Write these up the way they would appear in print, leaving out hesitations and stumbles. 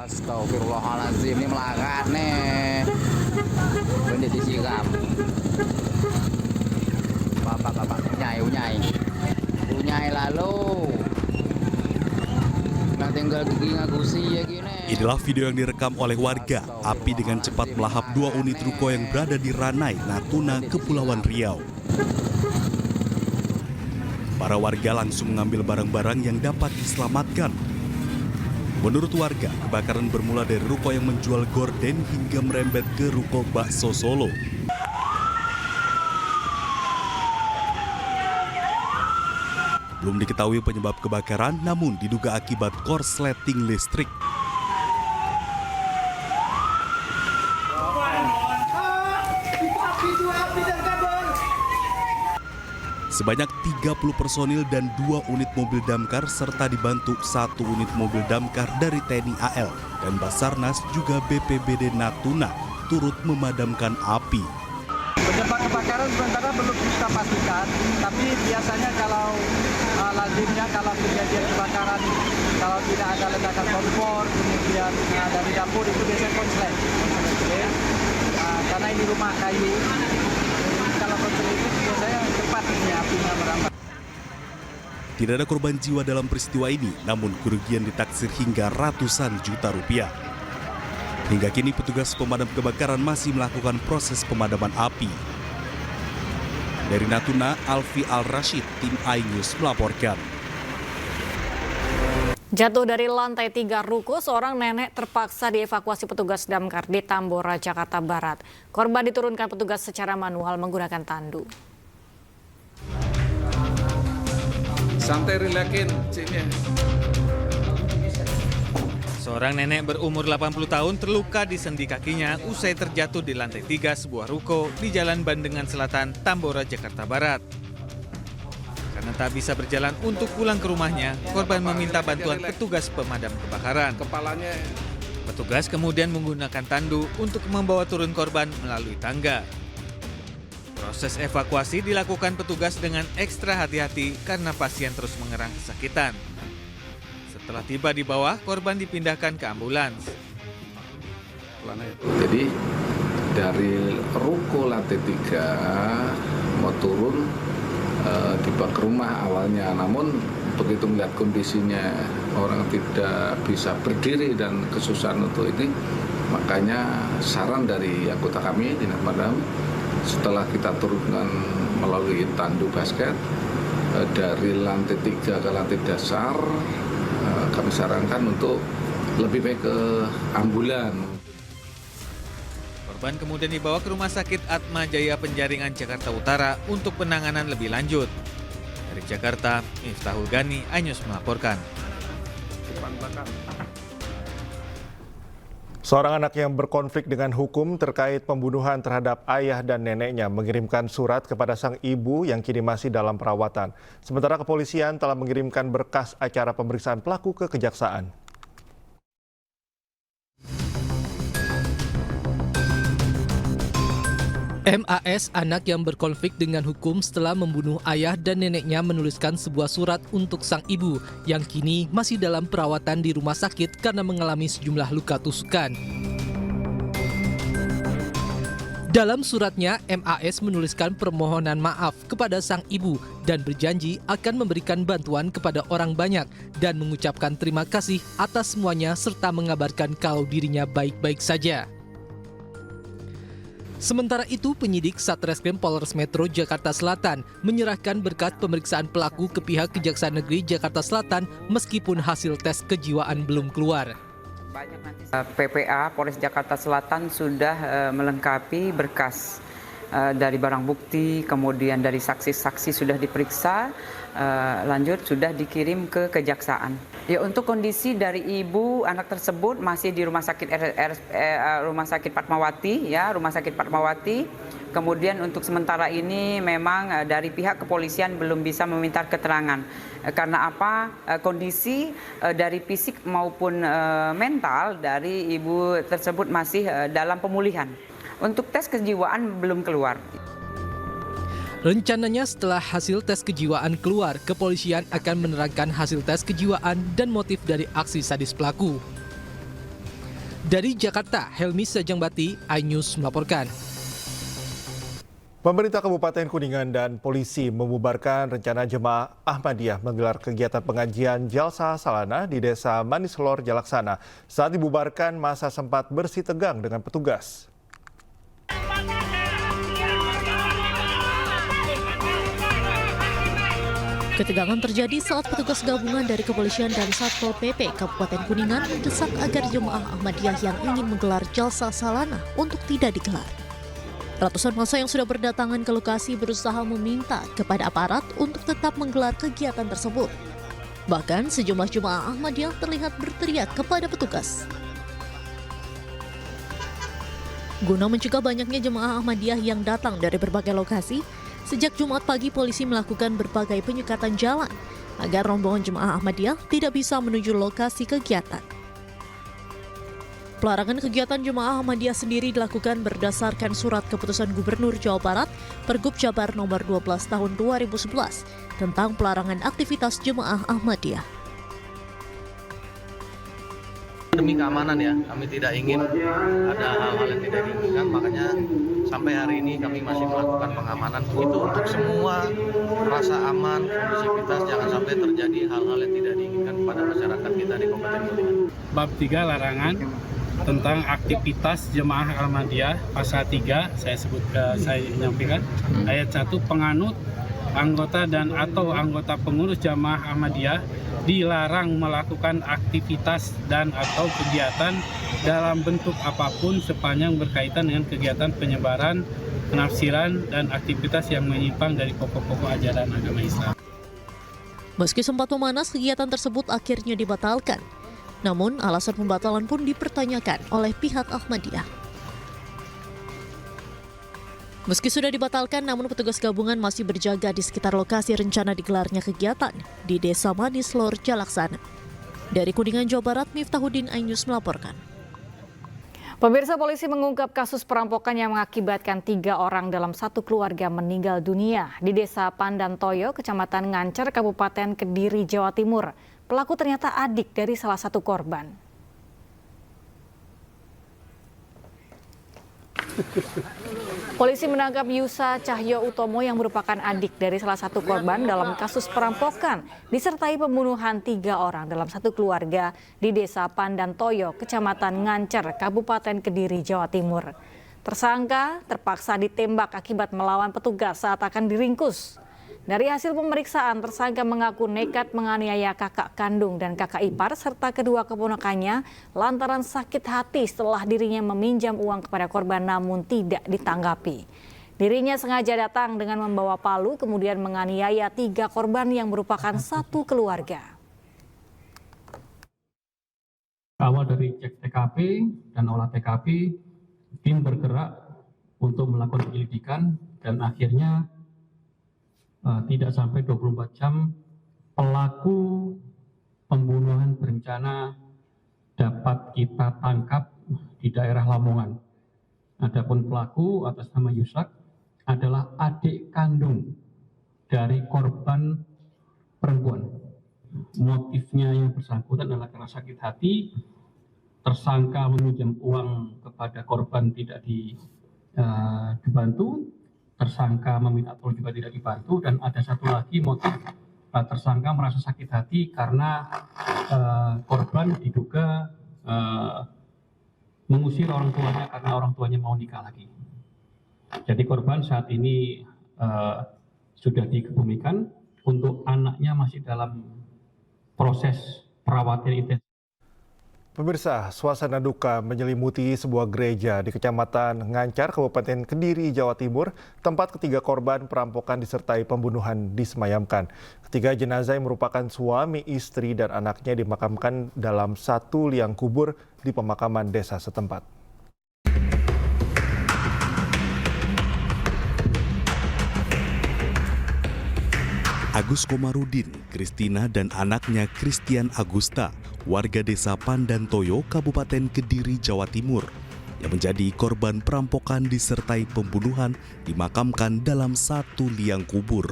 Astagfirullahaladzim, ini melarat nih. Bener disiram. Bapak, unyai lalu. Nggak tinggal gigi ngagusi ya gini. Inilah video yang direkam oleh warga. Api dengan cepat melahap 2 unit ruko yang berada di Ranai, Natuna, Kepulauan Riau. Para warga langsung mengambil barang-barang yang dapat diselamatkan. Menurut warga, kebakaran bermula dari ruko yang menjual gorden hingga merembet ke ruko bakso Solo. Belum diketahui penyebab kebakaran, namun diduga akibat korsleting listrik. Sebanyak 30 personil dan 2 unit mobil damkar serta dibantu 1 unit mobil damkar dari TNI AL dan Basarnas juga BPBD Natuna turut memadamkan api. Penyebab kebakaran sementara belum kita pastikan, tapi biasanya kalau lazimnya kalau kejadian kebakaran, kalau tidak ada ledakan kompor, kemudian dari dapur itu biasanya konslet. Karena ini rumah kayu, kalau konslet itu biasanya cepat ini apinya merambat. Tidak ada korban jiwa dalam peristiwa ini, namun kerugian ditaksir hingga ratusan juta rupiah. Hingga kini petugas pemadam kebakaran masih melakukan proses pemadaman api. Dari Natuna, Alfi Al-Rashid, tim iNews melaporkan. Jatuh dari lantai 3 ruko, seorang nenek terpaksa dievakuasi petugas damkar di Tambora, Jakarta Barat. Korban diturunkan petugas secara manual menggunakan tandu. Santai, rilekin sini. Seorang nenek berumur 80 tahun terluka di sendi kakinya usai terjatuh di lantai 3 sebuah ruko di Jalan Bandengan Selatan, Tambora, Jakarta Barat. Karena tak bisa berjalan untuk pulang ke rumahnya, korban meminta bantuan petugas pemadam kebakaran. Petugas kemudian menggunakan tandu untuk membawa turun korban melalui tangga. Proses evakuasi dilakukan petugas dengan ekstra hati-hati karena pasien terus mengerang kesakitan. Setelah tiba di bawah, korban dipindahkan ke ambulans. Jadi dari ruko lantai 3 mau turun dibawa ke rumah awalnya, namun begitu melihat kondisinya orang tidak bisa berdiri dan kesusahan untuk ini, makanya saran dari anggota kami Dinas Pemadam, setelah kita turunkan melalui tandu basket dari lantai 3 ke lantai dasar, kami sarankan untuk lebih baik ke ambulan. Korban kemudian dibawa ke Rumah Sakit Atma Jaya Penjaringan, Jakarta Utara untuk penanganan lebih lanjut. Dari Jakarta, Miftahul Gani, iNews melaporkan. Seorang anak yang berkonflik dengan hukum terkait pembunuhan terhadap ayah dan neneknya mengirimkan surat kepada sang ibu yang kini masih dalam perawatan. Sementara kepolisian telah mengirimkan berkas acara pemeriksaan pelaku ke kejaksaan. MAS, anak yang berkonflik dengan hukum setelah membunuh ayah dan neneknya, menuliskan sebuah surat untuk sang ibu yang kini masih dalam perawatan di rumah sakit karena mengalami sejumlah luka tusukan. Dalam suratnya, MAS menuliskan permohonan maaf kepada sang ibu dan berjanji akan memberikan bantuan kepada orang banyak dan mengucapkan terima kasih atas semuanya serta mengabarkan kalau dirinya baik-baik saja. Sementara itu, penyidik Satreskrim Polres Metro Jakarta Selatan menyerahkan berkas pemeriksaan pelaku ke pihak Kejaksaan Negeri Jakarta Selatan meskipun hasil tes kejiwaan belum keluar. PPA Polres Jakarta Selatan sudah melengkapi berkas dari barang bukti, kemudian dari saksi-saksi sudah diperiksa, lanjut sudah dikirim ke kejaksaan. Ya, untuk kondisi dari ibu anak tersebut masih di rumah sakit Fatmawati, ya, rumah sakit Fatmawati. Kemudian untuk sementara ini memang dari pihak kepolisian belum bisa meminta keterangan. Karena apa? Kondisi dari fisik maupun mental dari ibu tersebut masih dalam pemulihan. Untuk tes kejiwaan belum keluar. Rencananya setelah hasil tes kejiwaan keluar, kepolisian akan menerangkan hasil tes kejiwaan dan motif dari aksi sadis pelaku. Dari Jakarta, Helmi Sajangbati, iNews melaporkan. Pemerintah Kabupaten Kuningan dan polisi membubarkan rencana jemaah Ahmadiyah menggelar kegiatan pengajian Jalsa Salana di Desa Manislor, Jalaksana. Saat dibubarkan, massa sempat bersih tegang dengan petugas. Ketegangan terjadi saat petugas gabungan dari kepolisian dan Satpol PP Kabupaten Kuningan mendesak agar jemaah Ahmadiyah yang ingin menggelar Jalsa Salana untuk tidak digelar. Ratusan massa yang sudah berdatangan ke lokasi berusaha meminta kepada aparat untuk tetap menggelar kegiatan tersebut. Bahkan sejumlah jemaah Ahmadiyah terlihat berteriak kepada petugas. Guna mencegah banyaknya jemaah Ahmadiyah yang datang dari berbagai lokasi, sejak Jumat pagi polisi melakukan berbagai penyekatan jalan agar rombongan jemaah Ahmadiyah tidak bisa menuju lokasi kegiatan. Pelarangan kegiatan jemaah Ahmadiyah sendiri dilakukan berdasarkan surat keputusan Gubernur Jawa Barat Pergub Jabar nomor 12 tahun 2011 tentang pelarangan aktivitas jemaah Ahmadiyah. Demi keamanan ya, kami tidak ingin ada hal-hal yang tidak diinginkan, makanya sampai hari ini kami masih melakukan pengamanan itu untuk semua rasa aman, kondusivitas, jangan sampai terjadi hal-hal yang tidak diinginkan kepada masyarakat kita di Kabupaten Kuningan. Bab 3 larangan tentang aktivitas jemaah Ahmadiyah, pasal 3 saya menyampaikan ayat 1, penganut, anggota dan atau anggota pengurus jemaah Ahmadiyah dilarang melakukan aktivitas dan atau kegiatan dalam bentuk apapun sepanjang berkaitan dengan kegiatan penyebaran, penafsiran dan aktivitas yang menyimpang dari pokok-pokok ajaran agama Islam. Meski sempat memanas, kegiatan tersebut akhirnya dibatalkan. Namun, alasan pembatalan pun dipertanyakan oleh pihak Ahmadiyah. Meski sudah dibatalkan, namun petugas gabungan masih berjaga di sekitar lokasi rencana digelarnya kegiatan di Desa Manislor, Jalaksana. Dari Kuningan, Jawa Barat, Miftahudin, iNews melaporkan. Pemirsa, polisi mengungkap kasus perampokan yang mengakibatkan 3 orang dalam satu keluarga meninggal dunia di Desa Pandantoyo, Kecamatan Ngancer, Kabupaten Kediri, Jawa Timur. Pelaku ternyata adik dari salah satu korban. Polisi menangkap Yusa Cahyo Utomo yang merupakan adik dari salah satu korban dalam kasus perampokan disertai pembunuhan 3 orang dalam satu keluarga di Desa Pandantoyo, Kecamatan Ngancer, Kabupaten Kediri, Jawa Timur. Tersangka terpaksa ditembak akibat melawan petugas saat akan diringkus. Dari hasil pemeriksaan, tersangka mengaku nekat menganiaya kakak kandung dan kakak ipar serta kedua keponakannya lantaran sakit hati setelah dirinya meminjam uang kepada korban namun tidak ditanggapi. Dirinya sengaja datang dengan membawa palu kemudian menganiaya 3 korban yang merupakan satu keluarga. Awal dari cek TKP dan olah TKP, tim bergerak untuk melakukan penyelidikan dan akhirnya tidak sampai 24 jam pelaku pembunuhan berencana dapat kita tangkap di daerah Lamongan. Adapun pelaku atas nama Yusak adalah adik kandung dari korban perempuan. Motifnya yang bersangkutan adalah karena sakit hati, tersangka meminjam uang kepada korban tidak dibantu, tersangka meminta tolong juga tidak dibantu, dan ada satu lagi motif tersangka merasa sakit hati karena korban diduga mengusir orang tuanya karena orang tuanya mau nikah lagi. Jadi korban saat ini sudah dikebumikan, untuk anaknya masih dalam proses perawatan intensif. Pemirsa, suasana duka menyelimuti sebuah gereja di Kecamatan Ngancar, Kabupaten Kediri, Jawa Timur, tempat ketiga korban perampokan disertai pembunuhan disemayamkan. Ketiga jenazah yang merupakan suami, istri, dan anaknya dimakamkan dalam satu liang kubur di pemakaman desa setempat. Agus Komarudin, Kristina, dan anaknya Christian Agusta, warga desa Pandantoyo, Kabupaten Kediri, Jawa Timur, yang menjadi korban perampokan disertai pembunuhan dimakamkan dalam satu liang kubur.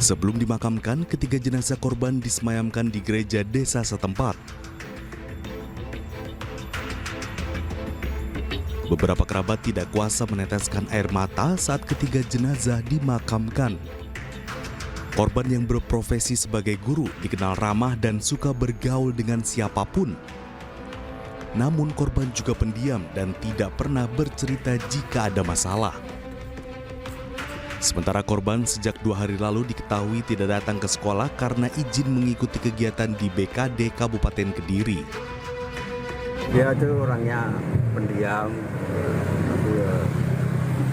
Sebelum dimakamkan, ketiga jenazah korban disemayamkan di gereja desa setempat. Beberapa kerabat tidak kuasa meneteskan air mata saat ketiga jenazah dimakamkan. Korban yang berprofesi sebagai guru dikenal ramah dan suka bergaul dengan siapapun. Namun korban juga pendiam dan tidak pernah bercerita jika ada masalah. Sementara korban sejak 2 hari lalu diketahui tidak datang ke sekolah karena izin mengikuti kegiatan di BKD Kabupaten Kediri. Dia itu orangnya pendiam, tapi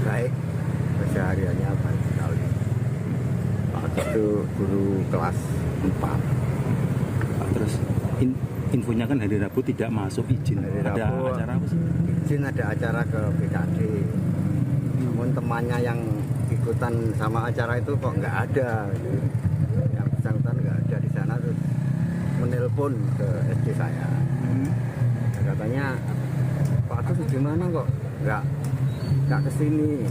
baik, kesehariannya baik sekali. Waktu itu guru kelas 4. Terus infonya kan hari Rabu tidak masuk izin. Ada acara apa sih? Izin ada acara ke BKD. Namun temannya yang ikutan sama acara itu kok nggak ada. Yang bersangkutan nggak ada di sana, terus menelpon ke SD saya. Katanya, Pak Agus gimana kok nggak kesini?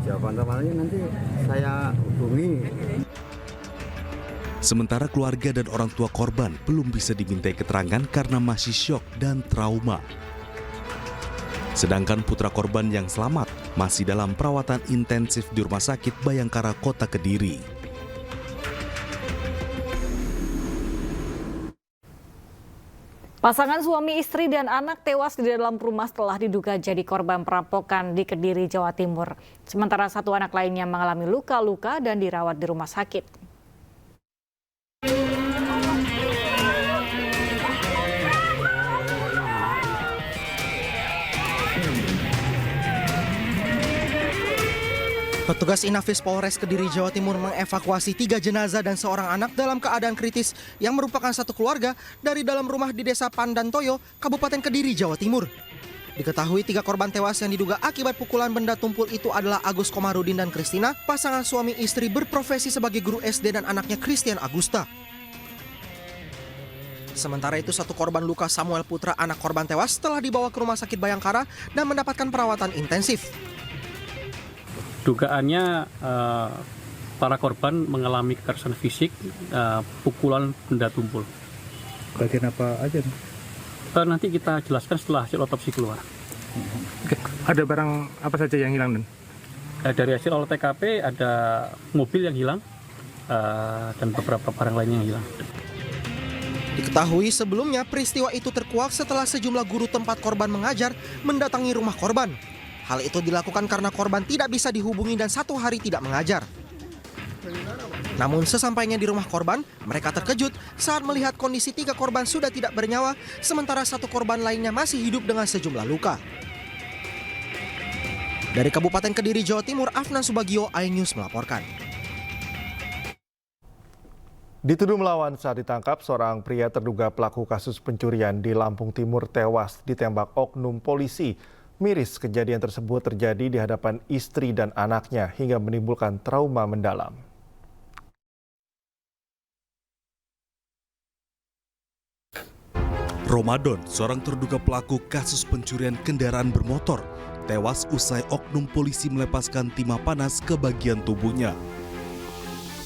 Jawaban temannya nanti saya hubungi. Sementara keluarga dan orang tua korban belum bisa dimintai keterangan karena masih syok dan trauma. Sedangkan putra korban yang selamat masih dalam perawatan intensif di Rumah Sakit Bayangkara Kota Kediri. Pasangan suami istri dan anak tewas di dalam rumah setelah diduga jadi korban perampokan di Kediri, Jawa Timur. Sementara 1 anak lainnya mengalami luka-luka dan dirawat di rumah sakit. Petugas Inafis Polres Kediri, Jawa Timur mengevakuasi 3 jenazah dan seorang anak dalam keadaan kritis yang merupakan satu keluarga dari dalam rumah di Desa Pandantoyo, Kabupaten Kediri, Jawa Timur. Diketahui 3 korban tewas yang diduga akibat pukulan benda tumpul itu adalah Agus Komarudin dan Kristina, pasangan suami istri berprofesi sebagai guru SD dan anaknya Christian Agusta. Sementara itu 1 korban luka Samuel Putra, anak korban tewas, telah dibawa ke Rumah Sakit Bayangkara dan mendapatkan perawatan intensif. Dugaannya para korban mengalami kekerasan fisik, pukulan benda tumpul. Bagian apa aja? Nanti kita jelaskan setelah hasil otopsi keluar. Oke. Ada barang apa saja yang hilang, Dan? Dari hasil olah TKP ada mobil yang hilang dan beberapa barang lainnya yang hilang. Diketahui sebelumnya peristiwa itu terkuak setelah sejumlah guru tempat korban mengajar mendatangi rumah korban. Hal itu dilakukan karena korban tidak bisa dihubungi dan 1 hari tidak mengajar. Namun sesampainya di rumah korban, mereka terkejut saat melihat kondisi 3 korban sudah tidak bernyawa, sementara 1 korban lainnya masih hidup dengan sejumlah luka. Dari Kabupaten Kediri, Jawa Timur, Afnan Subagio, iNews melaporkan. Dituduh melawan saat ditangkap, seorang pria terduga pelaku kasus pencurian di Lampung Timur tewas ditembak oknum polisi. Miris kejadian tersebut terjadi di hadapan istri dan anaknya hingga menimbulkan trauma mendalam. Ramadan, seorang terduga pelaku kasus pencurian kendaraan bermotor, tewas usai oknum polisi melepaskan timah panas ke bagian tubuhnya.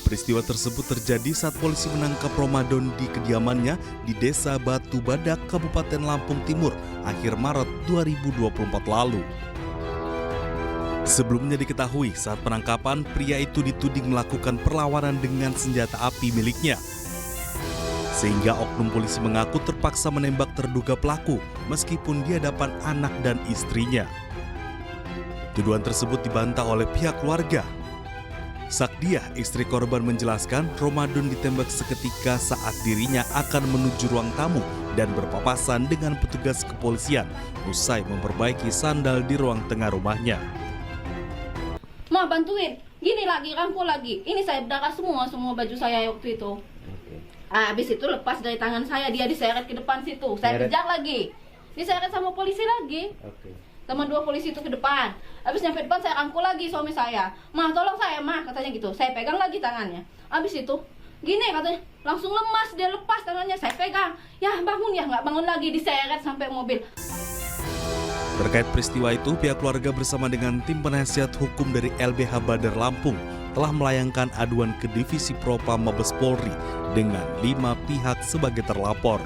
Peristiwa tersebut terjadi saat polisi menangkap Ramadan di kediamannya di Desa Batu Badak, Kabupaten Lampung Timur, akhir Maret 2024 lalu. Sebelumnya diketahui saat penangkapan, pria itu dituding melakukan perlawanan dengan senjata api miliknya. Sehingga oknum polisi mengaku terpaksa menembak terduga pelaku meskipun di hadapan anak dan istrinya. Tuduhan tersebut dibantah oleh pihak keluarga. Sakdiah, istri korban, menjelaskan Ramadan ditembak seketika saat dirinya akan menuju ruang tamu dan berpapasan dengan petugas kepolisian usai memperbaiki sandal di ruang tengah rumahnya. Ma, bantuin, gini lagi, rangkul lagi. Ini saya berdarah semua baju saya waktu itu. Habis itu lepas dari tangan saya, dia diseret ke depan situ. Saya kejar lagi, diseret sama polisi lagi. Sama 2 polisi itu ke depan. Habis nyampe depan saya rangkul lagi suami saya. "Ma, tolong saya, Ma," katanya gitu. Saya pegang lagi tangannya. Habis itu gini katanya, langsung lemas, dia lepas tangannya, saya pegang. Ya bangun ya, nggak bangun lagi, diseret sampai mobil. Terkait peristiwa itu, pihak keluarga bersama dengan tim penasihat hukum dari LBH Badar Lampung telah melayangkan aduan ke Divisi Propam Mabes Polri dengan 5 pihak sebagai terlapor.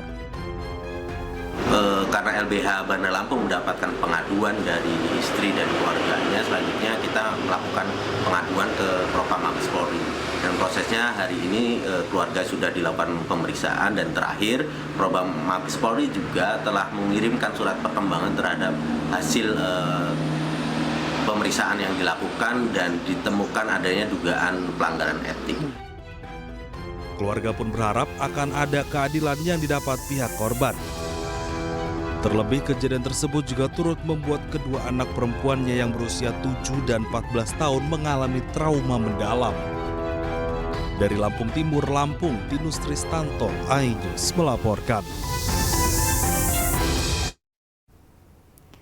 karena LBH Bandar Lampung mendapatkan pengaduan dari istri dan keluarganya, selanjutnya kita melakukan pengaduan ke Propam Mabes Polri. Dan prosesnya hari ini keluarga sudah dilakukan pemeriksaan dan terakhir Propam Mabes Polri juga telah mengirimkan surat perkembangan terhadap hasil pemeriksaan yang dilakukan dan ditemukan adanya dugaan pelanggaran etik. Keluarga pun berharap akan ada keadilan yang didapat pihak korban. Terlebih kejadian tersebut juga turut membuat kedua anak perempuannya yang berusia 7 dan 14 tahun mengalami trauma mendalam. Dari Lampung Timur, Lampung, Tinus Tristanto, iNews melaporkan.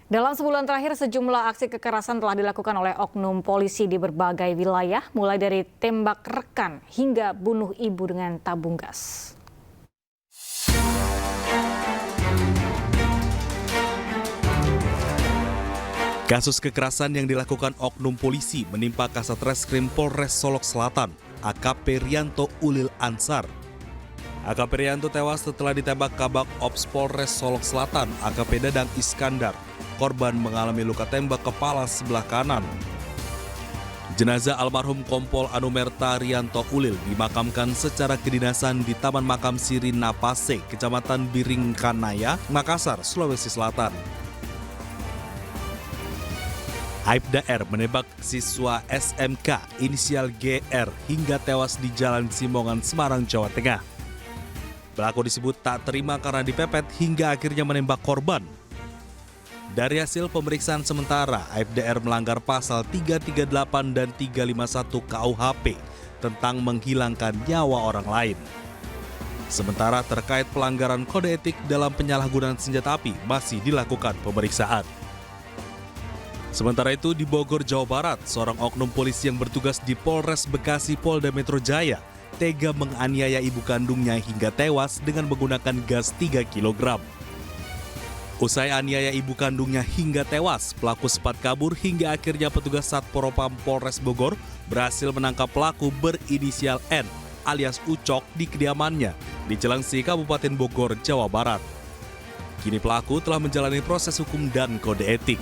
Dalam sebulan terakhir, sejumlah aksi kekerasan telah dilakukan oleh oknum polisi di berbagai wilayah, mulai dari tembak rekan hingga bunuh ibu dengan tabung gas. Kasus kekerasan yang dilakukan oknum polisi menimpa Kasat Reskrim Polres Solok Selatan, AKP Rianto Ulil Ansar. AKP Rianto tewas setelah ditembak Kabak Ops Polres Solok Selatan, AKP Dadang Iskandar. Korban mengalami luka tembak kepala sebelah kanan. Jenazah almarhum Kompol Anumerta Rianto Ulil dimakamkan secara kedinasan di Taman Makam Siri Napase, Kecamatan Biringkanaya, Makassar, Sulawesi Selatan. Aibda R menembak siswa SMK inisial GR hingga tewas di Jalan Simongan, Semarang, Jawa Tengah. Pelaku disebut tak terima karena dipepet hingga akhirnya menembak korban. Dari hasil pemeriksaan sementara, Aibda R melanggar pasal 338 dan 351 KUHP tentang menghilangkan nyawa orang lain. Sementara terkait pelanggaran kode etik dalam penyalahgunaan senjata api masih dilakukan pemeriksaan. Sementara itu di Bogor, Jawa Barat, seorang oknum polisi yang bertugas di Polres Bekasi Polda Metro Jaya tega menganiaya ibu kandungnya hingga tewas dengan menggunakan gas 3 kg. Usai aniaya ibu kandungnya hingga tewas, pelaku sempat kabur hingga akhirnya petugas Satpropam Polres Bogor berhasil menangkap pelaku berinisial N alias Ucok di kediamannya di Jelengsi, Kabupaten Bogor, Jawa Barat. Kini pelaku telah menjalani proses hukum dan kode etik.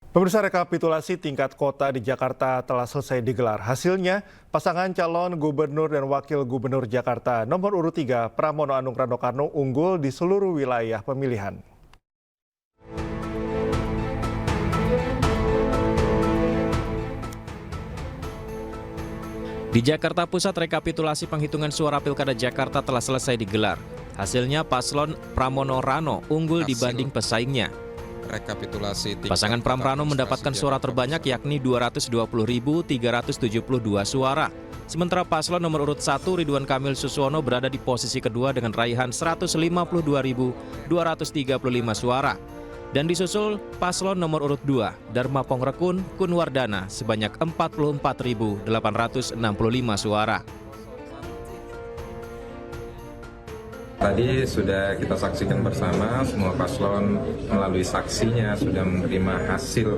Pemirsa, rekapitulasi tingkat kota di Jakarta telah selesai digelar. Hasilnya, pasangan calon gubernur dan wakil gubernur Jakarta nomor urut 3 Pramono Anung Rano Karno unggul di seluruh wilayah pemilihan. Di Jakarta Pusat, rekapitulasi penghitungan suara Pilkada Jakarta telah selesai digelar. Hasilnya paslon Pramono Rano unggul dibanding pesaingnya. Rekapitulasi pasangan Pram Rano mendapatkan suara terbanyak yakni 220.372 suara. Sementara paslon nomor urut 1 Ridwan Kamil Suswono berada di posisi kedua dengan raihan 152.235 suara. Dan disusul paslon nomor urut 2 Dharma Pongrekun Kunwardana sebanyak 44.865 suara. Tadi sudah kita saksikan bersama, semua paslon melalui saksinya sudah menerima hasil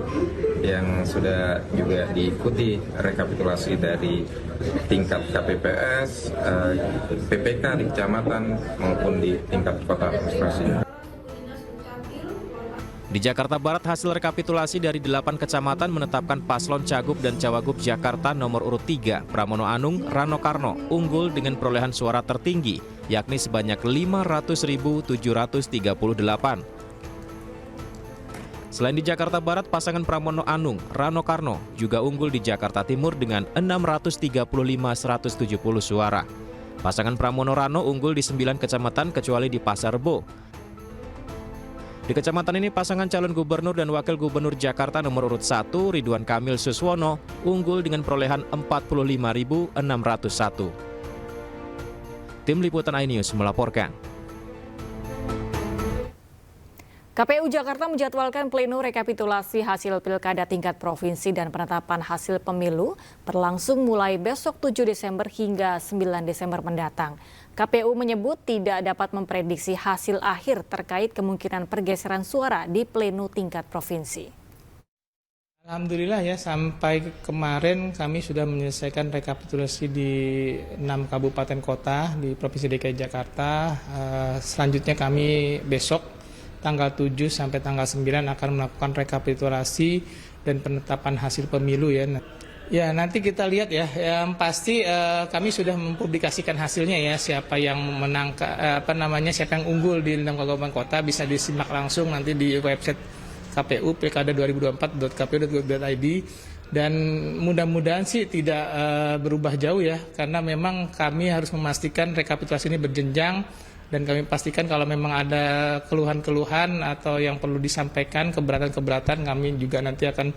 yang sudah juga diikuti rekapitulasi dari tingkat KPPS, PPK di kecamatan maupun di tingkat kota administrasi. Di Jakarta Barat, hasil rekapitulasi dari 8 kecamatan menetapkan paslon Cagup dan Cawagup Jakarta nomor urut 3 Pramono Anung Rano Karno unggul dengan perolehan suara tertinggi, yakni sebanyak 500.738. Selain di Jakarta Barat, pasangan Pramono Anung Rano Karno juga unggul di Jakarta Timur dengan 635.170 suara. Pasangan Pramono Rano unggul di 9 kecamatan kecuali di Pasar Rebo. Di kecamatan ini, pasangan calon gubernur dan wakil gubernur Jakarta nomor urut 1 Ridwan Kamil Suswono unggul dengan perolehan 45.601. Tim Liputan iNews melaporkan. KPU Jakarta menjadwalkan pleno rekapitulasi hasil pilkada tingkat provinsi dan penetapan hasil pemilu berlangsung mulai besok 7 Desember hingga 9 Desember mendatang. KPU menyebut tidak dapat memprediksi hasil akhir terkait kemungkinan pergeseran suara di pleno tingkat provinsi. Alhamdulillah ya, sampai kemarin kami sudah menyelesaikan rekapitulasi di 6 kabupaten kota di Provinsi DKI Jakarta. Selanjutnya kami besok tanggal 7 sampai tanggal 9 akan melakukan rekapitulasi dan penetapan hasil pemilu ya. Ya, nanti kita lihat ya. Yang pasti kami sudah mempublikasikan hasilnya ya, siapa yang menang, siapa yang unggul di 6 kabupaten kota bisa disimak langsung nanti di website KPU pilkada2024.kpu.go.id, dan mudah-mudahan sih tidak berubah jauh ya, karena memang kami harus memastikan rekapitulasi ini berjenjang, dan kami pastikan kalau memang ada keluhan-keluhan atau yang perlu disampaikan, keberatan-keberatan, kami juga nanti akan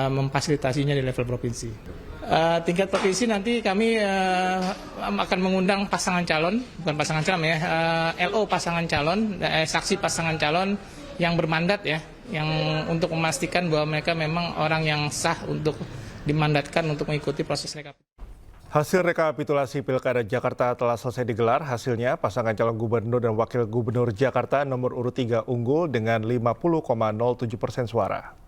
memfasilitasinya di level provinsi. Tingkat provinsi nanti kami akan mengundang pasangan calon, bukan pasangan calon ya, LO pasangan calon, saksi pasangan calon yang bermandat ya, yang untuk memastikan bahwa mereka memang orang yang sah untuk dimandatkan untuk mengikuti proses rekapitulasi. Hasil rekapitulasi Pilkada Jakarta telah selesai digelar. Hasilnya pasangan calon gubernur dan wakil gubernur Jakarta nomor urut 3 unggul dengan 50,07% suara.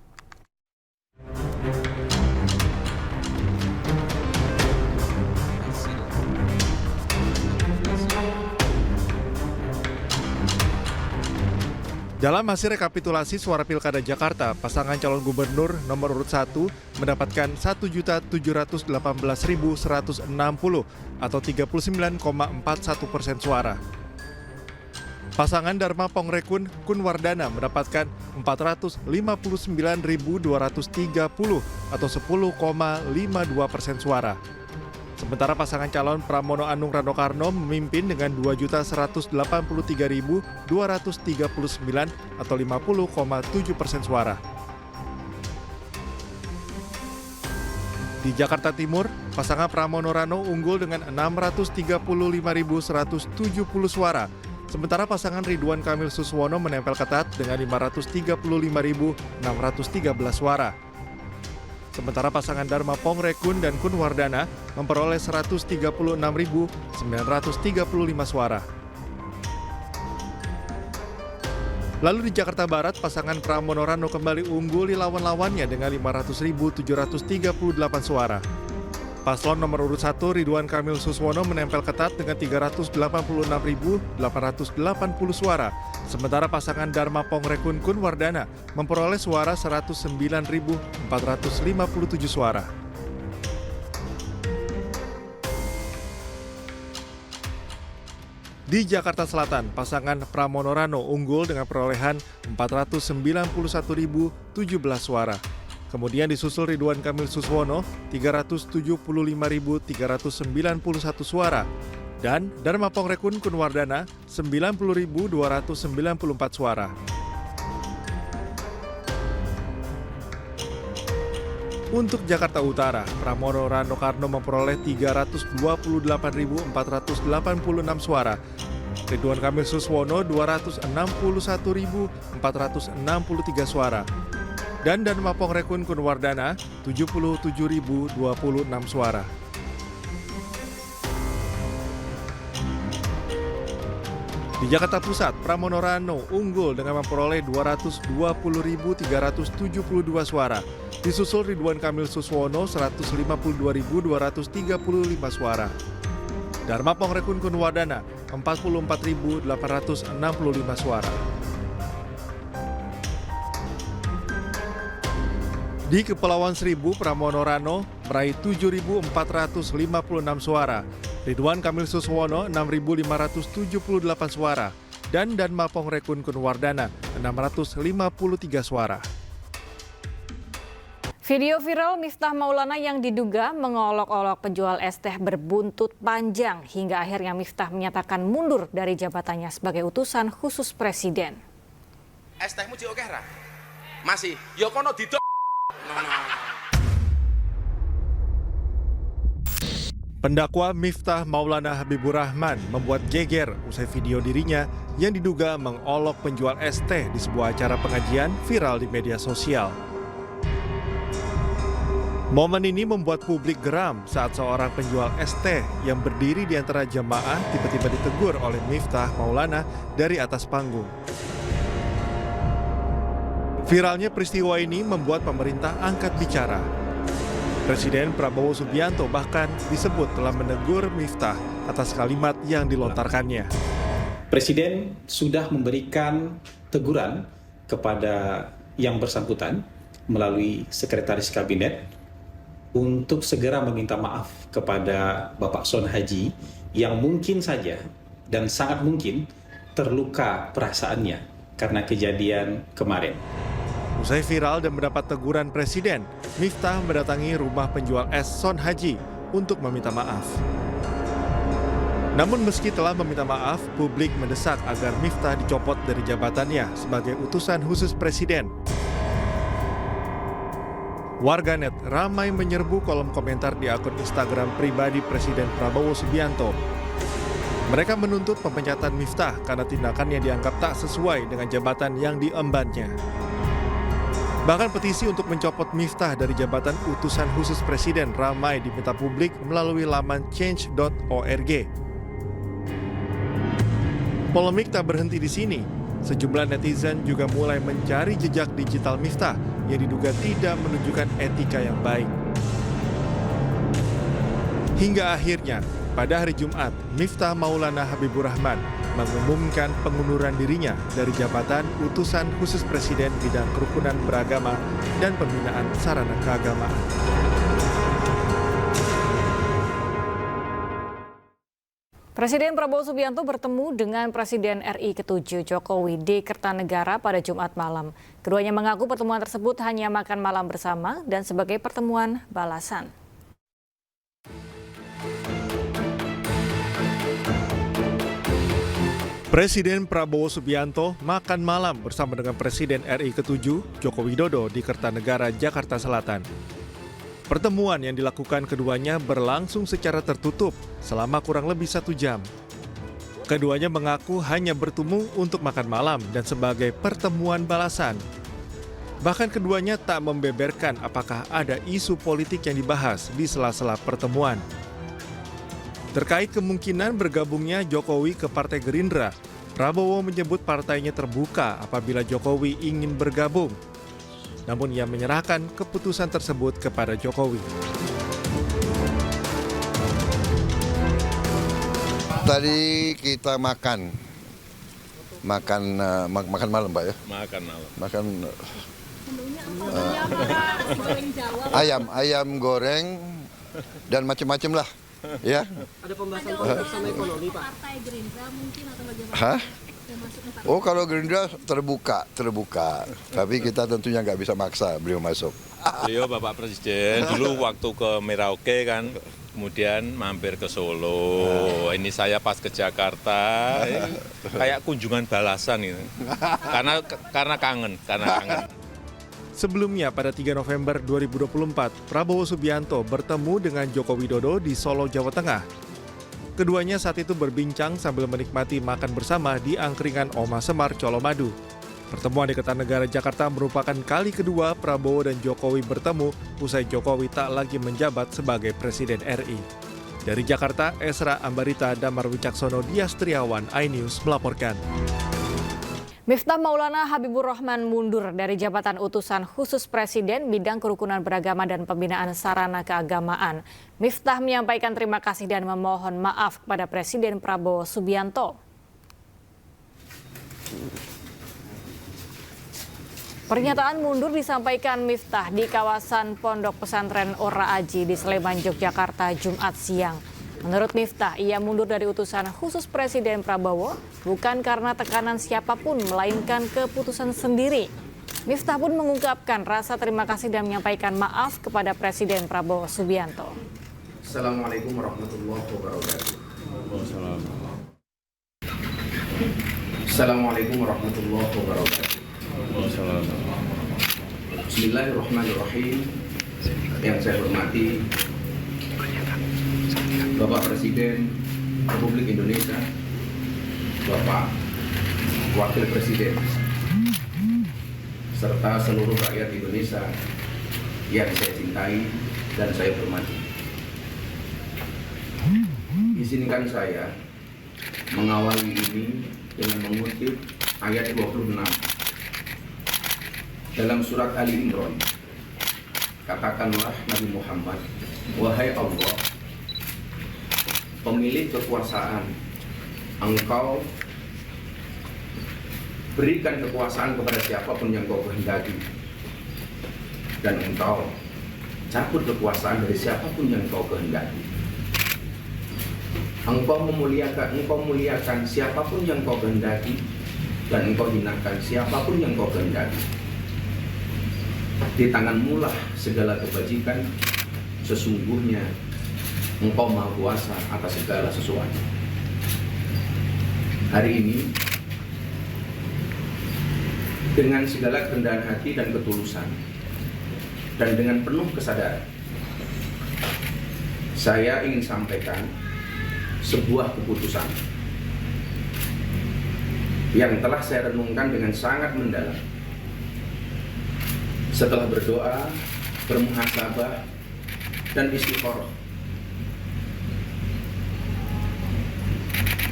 Dalam hasil rekapitulasi suara Pilkada Jakarta, pasangan calon gubernur nomor urut 1 mendapatkan 1.718.160 atau 39,41% suara. Pasangan Dharma Pongrekun Kunwardana mendapatkan 459.230 atau 10,52% suara. Sementara pasangan calon Pramono Anung Rano Karno memimpin dengan 2.183.239 atau 50,7% suara. Di Jakarta Timur, pasangan Pramono Rano unggul dengan 635.170 suara. Sementara pasangan Ridwan Kamil Suswono menempel ketat dengan 535.613 suara. Sementara pasangan Dharma Pongrekun dan Kunwardana memperoleh 136.935 suara. Lalu di Jakarta Barat, pasangan Pramono Rano kembali unggul di lawan-lawannya dengan 500.738 suara. Paslon nomor urut 1 Ridwan Kamil Suswono menempel ketat dengan 386.880 suara. Sementara pasangan Dharma Pongrekun Kunwardana memperoleh suara 109.457 suara. Di Jakarta Selatan, pasangan Pramono Rano unggul dengan perolehan 491.017 suara. Kemudian disusul Ridwan Kamil Suswono 375.391 suara dan Dharma Pongrekun Kunwardana 90.294 suara. Untuk Jakarta Utara, Pramono Rano Karno memperoleh 328.486 suara. Ridwan Kamil Suswono 261.463 suara. Dan Dharma Pongrekun Kunwardana 77.026 suara. Di Jakarta Pusat, Pramono Rano unggul dengan memperoleh 220.372 suara. Disusul Ridwan Kamil Suswono 152.235 suara. Dharma Pongrekun Kunwardana 44.865 suara. Di Kepulauan Seribu, Pramono Rano meraih 7.456 suara. Ridwan Kamil Suswono 6.578 suara. Dan Dharma Pongrekun Kunwardana 653 suara. Video viral Miftah Maulana yang diduga mengolok-olok penjual es teh berbuntut panjang hingga akhirnya Miftah menyatakan mundur dari jabatannya sebagai utusan khusus Presiden. Es tehmu di oke ra? Masih, yo kono didok. Pendakwa Miftah Maulana Habibur Rahman membuat geger usai video dirinya yang diduga mengolok penjual es teh di sebuah acara pengajian viral di media sosial. Momen ini membuat publik geram saat seorang penjual es teh yang berdiri di antara jemaah tiba-tiba ditegur oleh Miftah Maulana dari atas panggung. Viralnya peristiwa ini membuat pemerintah angkat bicara. Presiden Prabowo Subianto bahkan disebut telah menegur Miftah atas kalimat yang dilontarkannya. Presiden sudah memberikan teguran kepada yang bersangkutan melalui Sekretaris Kabinet untuk segera meminta maaf kepada Bapak Son Haji yang mungkin saja dan sangat mungkin terluka perasaannya karena kejadian kemarin. Usai viral dan mendapat teguran Presiden, Miftah mendatangi rumah penjual es Son Haji untuk meminta maaf. Namun meski telah meminta maaf, publik mendesak agar Miftah dicopot dari jabatannya sebagai utusan khusus Presiden. Warganet ramai menyerbu kolom komentar di akun Instagram pribadi Presiden Prabowo Subianto. Mereka menuntut pemecatan Miftah karena tindakannya dianggap tak sesuai dengan jabatan yang diembannya. Bahkan petisi untuk mencopot Miftah dari jabatan utusan khusus Presiden ramai diminta publik melalui laman change.org. Polemik tak berhenti di sini. Sejumlah netizen juga mulai mencari jejak digital Miftah yang diduga tidak menunjukkan etika yang baik. Hingga akhirnya, pada hari Jumat, Miftah Maulana Habibur Rahman mengumumkan pengunduran dirinya dari jabatan utusan khusus Presiden bidang kerukunan beragama dan pembinaan sarana keagamaan. Presiden Prabowo Subianto bertemu dengan Presiden RI ke-7 Jokowi di Kertanegara pada Jumat malam. Keduanya mengaku pertemuan tersebut hanya makan malam bersama dan sebagai pertemuan balasan. Presiden Prabowo Subianto makan malam bersama dengan Presiden RI ke-7 Joko Widodo di Kertanegara, Jakarta Selatan. Pertemuan yang dilakukan keduanya berlangsung secara tertutup selama kurang lebih 1 jam. Keduanya mengaku hanya bertemu untuk makan malam dan sebagai pertemuan balasan. Bahkan keduanya tak membeberkan apakah ada isu politik yang dibahas di sela-sela pertemuan. Terkait kemungkinan bergabungnya Jokowi ke Partai Gerindra, Prabowo menyebut partainya terbuka apabila Jokowi ingin bergabung. Namun ia menyerahkan keputusan tersebut kepada Jokowi. Tadi kita makan malam, Pak ya. Ayam goreng dan macam-macam lah. Ya. Ada pembahasan bersama ekonomi, Pak. Partai Gerindra mungkin atau bagaimana? Hah? Oh, kalau Gerindra terbuka. Tapi kita tentunya nggak bisa maksa beliau masuk. Beliau Bapak Presiden dulu waktu ke Merauke kan, kemudian mampir ke Solo. Ini saya pas ke Jakarta, kayak kunjungan balasan gitu. Karena kangen. Sebelumnya pada 3 November 2024, Prabowo Subianto bertemu dengan Joko Widodo di Solo, Jawa Tengah. Keduanya saat itu berbincang sambil menikmati makan bersama di angkringan Oma Semar, Colomadu. Pertemuan di Kertanegara, Jakarta merupakan kali kedua Prabowo dan Jokowi bertemu usai Jokowi tak lagi menjabat sebagai Presiden RI. Dari Jakarta, Esra Ambarita, Damar Wicaksono, Dias Triawan, iNews melaporkan. Miftah Maulana Habibur Rahman mundur dari jabatan utusan khusus Presiden bidang kerukunan beragama dan pembinaan sarana keagamaan. Miftah menyampaikan terima kasih dan memohon maaf kepada Presiden Prabowo Subianto. Pernyataan mundur disampaikan Miftah di kawasan Pondok Pesantren Ora Aji di Sleman, Yogyakarta, Jumat siang. Menurut Miftah, ia mundur dari utusan khusus Presiden Prabowo bukan karena tekanan siapapun, melainkan keputusan sendiri. Miftah pun mengungkapkan rasa terima kasih dan menyampaikan maaf kepada Presiden Prabowo Subianto. Assalamualaikum warahmatullahi wabarakatuh. Assalamualaikum warahmatullahi wabarakatuh. Bismillahirrahmanirrahim. Yang saya hormati Bapak Presiden Republik Indonesia, Bapak Wakil Presiden, serta seluruh rakyat Indonesia yang saya cintai dan saya hormati. Izinkan saya mengawali ini dengan mengutip ayat 26 Dalam surat Ali Imran, katakanlah Nabi Muhammad, wahai Allah, pemilik kekuasaan, Engkau berikan kekuasaan kepada siapapun yang Kau kehendaki, dan Engkau cabut kekuasaan dari siapapun yang Kau kehendaki. Engkau muliakan siapapun yang Kau kehendaki, dan Engkau hinakan siapapun yang Kau kehendaki. Di tanganmu lah segala kebajikan, sesungguhnya Engkau Maha Kuasa atas segala sesuatu. Hari ini, dengan segala kerendahan hati dan ketulusan, dan dengan penuh kesadaran, saya ingin sampaikan sebuah keputusan yang telah saya renungkan dengan sangat mendalam. Setelah berdoa, bermuhasabah, dan istikharah,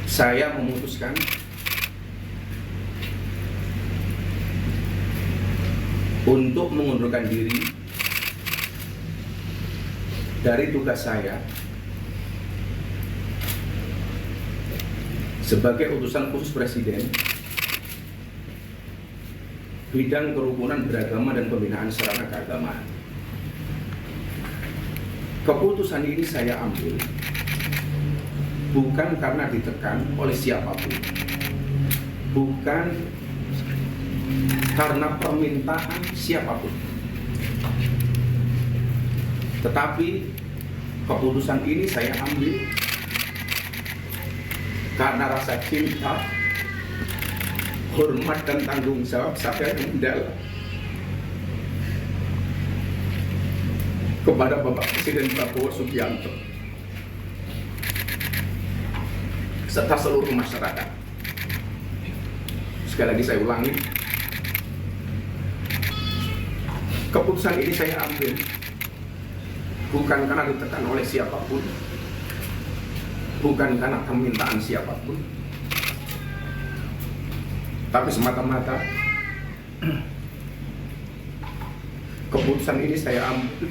saya memutuskan untuk mengundurkan diri dari tugas saya sebagai utusan khusus Presiden bidang kerukunan beragama dan pembinaan sarana keagamaan. Keputusan ini saya ambil bukan karena ditekan oleh siapapun, bukan karena permintaan siapapun, tetapi keputusan ini saya ambil karena rasa cinta, hormat, dan tanggung jawab saya yang mendalam kepada Bapak Presiden Prabowo Subianto serta seluruh masyarakat. Sekali lagi saya ulangi, keputusan ini saya ambil bukan karena ditekan oleh siapapun, bukan karena permintaan siapapun, tapi semata-mata keputusan ini saya ambil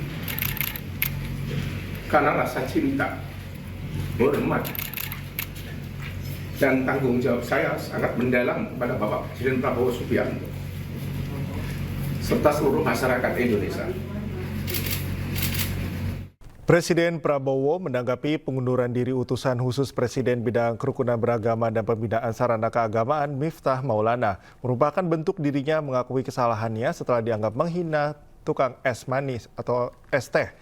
karena rasa cinta, hormat, dan tanggung jawab saya sangat mendalam kepada Bapak Presiden Prabowo Subianto serta seluruh masyarakat Indonesia. Presiden Prabowo menanggapi pengunduran diri utusan khusus Presiden bidang kerukunan beragama dan pembinaan sarana keagamaan Miftah Maulana merupakan bentuk dirinya mengakui kesalahannya setelah dianggap menghina tukang es manis atau es teh.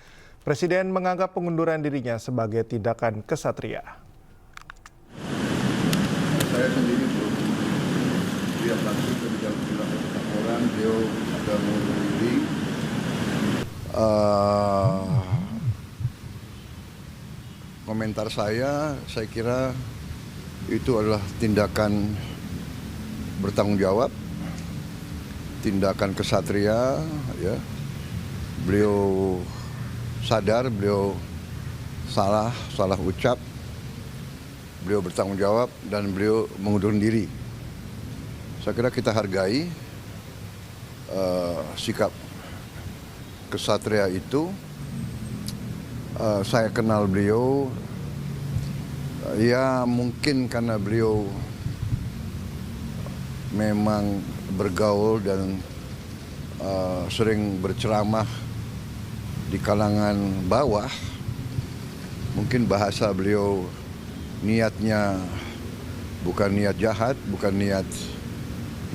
Presiden menganggap pengunduran dirinya sebagai tindakan kesatria. Saya sendiri belum lihat langsung ke bidang laporan, beliau ada mengundurkan diri. Komentar saya kira itu adalah tindakan bertanggung jawab, tindakan kesatria, ya. Beliau sadar, beliau salah ucap, beliau bertanggung jawab, dan beliau mengundurkan diri. Saya kira kita hargai sikap kesatria itu. Saya kenal beliau, ya mungkin karena beliau memang bergaul dan sering berceramah di kalangan bawah. Mungkin bahasa beliau niatnya bukan niat jahat, bukan niat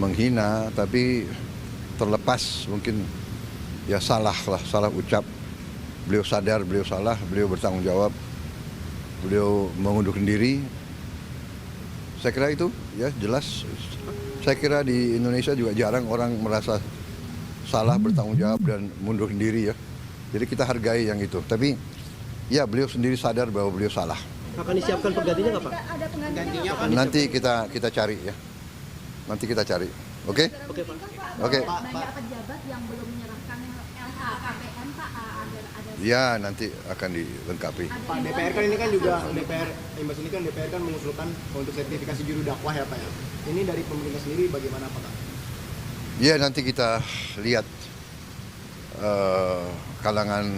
menghina, tapi terlepas mungkin ya salah ucap. Beliau sadar, beliau salah, beliau bertanggung jawab, beliau mengundurkan diri. Saya kira itu ya jelas. Saya kira di Indonesia juga jarang orang merasa salah, bertanggung jawab, dan mundurkan diri ya. Jadi kita hargai yang itu. Tapi ya beliau sendiri sadar bahwa beliau salah. Akan disiapkan penggantinya nggak Pak? Nanti kita cari ya. Nanti kita cari. Oke? Oke Pak. Oke. Banyak pejabat yang belum menyerahkan LHKPN Pak. Ya nanti akan dilengkapi. Pak, DPR kan ini kan juga Imbas ini kan DPR kan mengusulkan untuk sertifikasi juru dakwah ya Pak ya. Ini dari pemerintah sendiri bagaimana Pak? Ya nanti kita lihat kalangan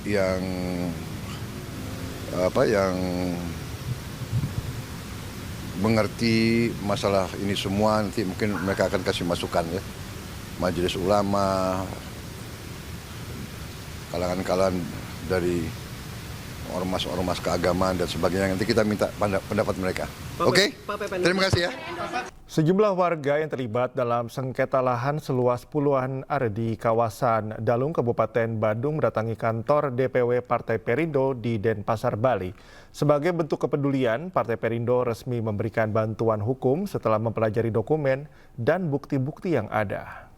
yang mengerti masalah ini semua, nanti mungkin mereka akan kasih masukan ya. Majelis ulama, kalangan-kalangan dari ormas-ormas keagamaan dan sebagainya, nanti kita minta pendapat mereka. Oke? Terima kasih ya. Sejumlah warga yang terlibat dalam sengketa lahan seluas puluhan are di kawasan Dalung, Kabupaten Badung mendatangi kantor DPW Partai Perindo di Denpasar, Bali. Sebagai bentuk kepedulian, Partai Perindo resmi memberikan bantuan hukum setelah mempelajari dokumen dan bukti-bukti yang ada.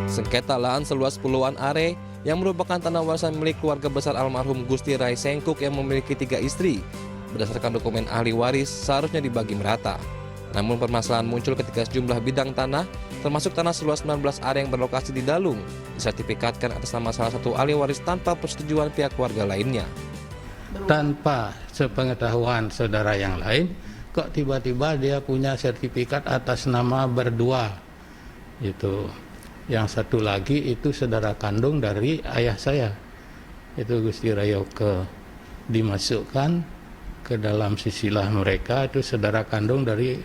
Sengketa lahan seluas puluhan are yang merupakan tanah warisan milik keluarga besar almarhum Gusti Rai Sengkuk yang memiliki 3 istri. Berdasarkan dokumen ahli waris, seharusnya dibagi merata. Namun permasalahan muncul ketika sejumlah bidang tanah, termasuk tanah seluas 19 are yang berlokasi di Dalung, disertifikatkan atas nama salah satu ahli waris tanpa persetujuan pihak keluarga lainnya. Tanpa sepengetahuan saudara yang lain, kok tiba-tiba dia punya sertifikat atas nama berdua. Itu. Yang satu lagi itu saudara kandung dari ayah saya, itu Gusti Rayoke, dimasukkan ke dalam sisilah mereka, itu saudara kandung dari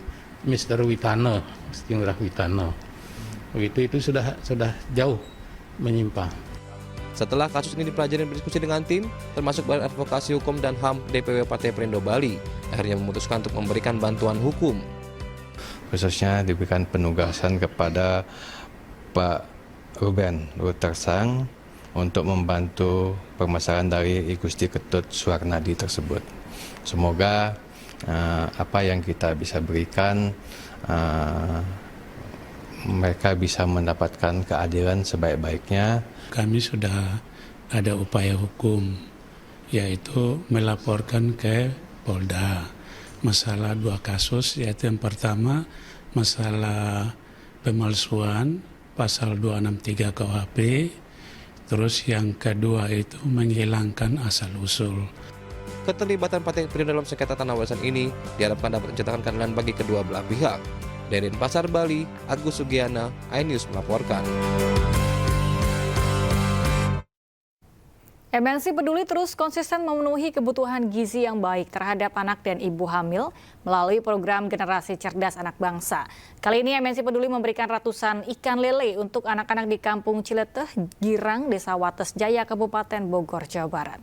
Mr. Witano, Stinggrah Witano. Begitu, itu sudah jauh menyimpang. Setelah kasus ini dipelajari dan berdiskusi dengan tim, termasuk Badan Advokasi Hukum dan HAM DPW Partai Perindo Bali, akhirnya memutuskan untuk memberikan bantuan hukum. Khususnya diberikan penugasan kepada Pak Ruben Rutersang untuk membantu permasalahan dari I Gusti Ketut Suwarnadi tersebut. Semoga apa yang kita bisa berikan, mereka bisa mendapatkan keadilan sebaik-baiknya. Kami sudah ada upaya hukum, yaitu melaporkan ke Polda masalah 2 kasus, yaitu yang pertama masalah pemalsuan pasal 263 KUHP, terus yang kedua itu menghilangkan asal-usul. Keterlibatan Partai Perindo dalam sengketa tanah warisan ini diharapkan dapat menciptakan keadilan bagi kedua belah pihak. Dari Denpasar, Bali, Agus Sugiana, iNews melaporkan. MNC Peduli terus konsisten memenuhi kebutuhan gizi yang baik terhadap anak dan ibu hamil melalui program Generasi Cerdas Anak Bangsa. Kali ini MNC Peduli memberikan ratusan ikan lele untuk anak-anak di Kampung Cileteh, Girang, Desa Wates Jaya, Kabupaten Bogor, Jawa Barat.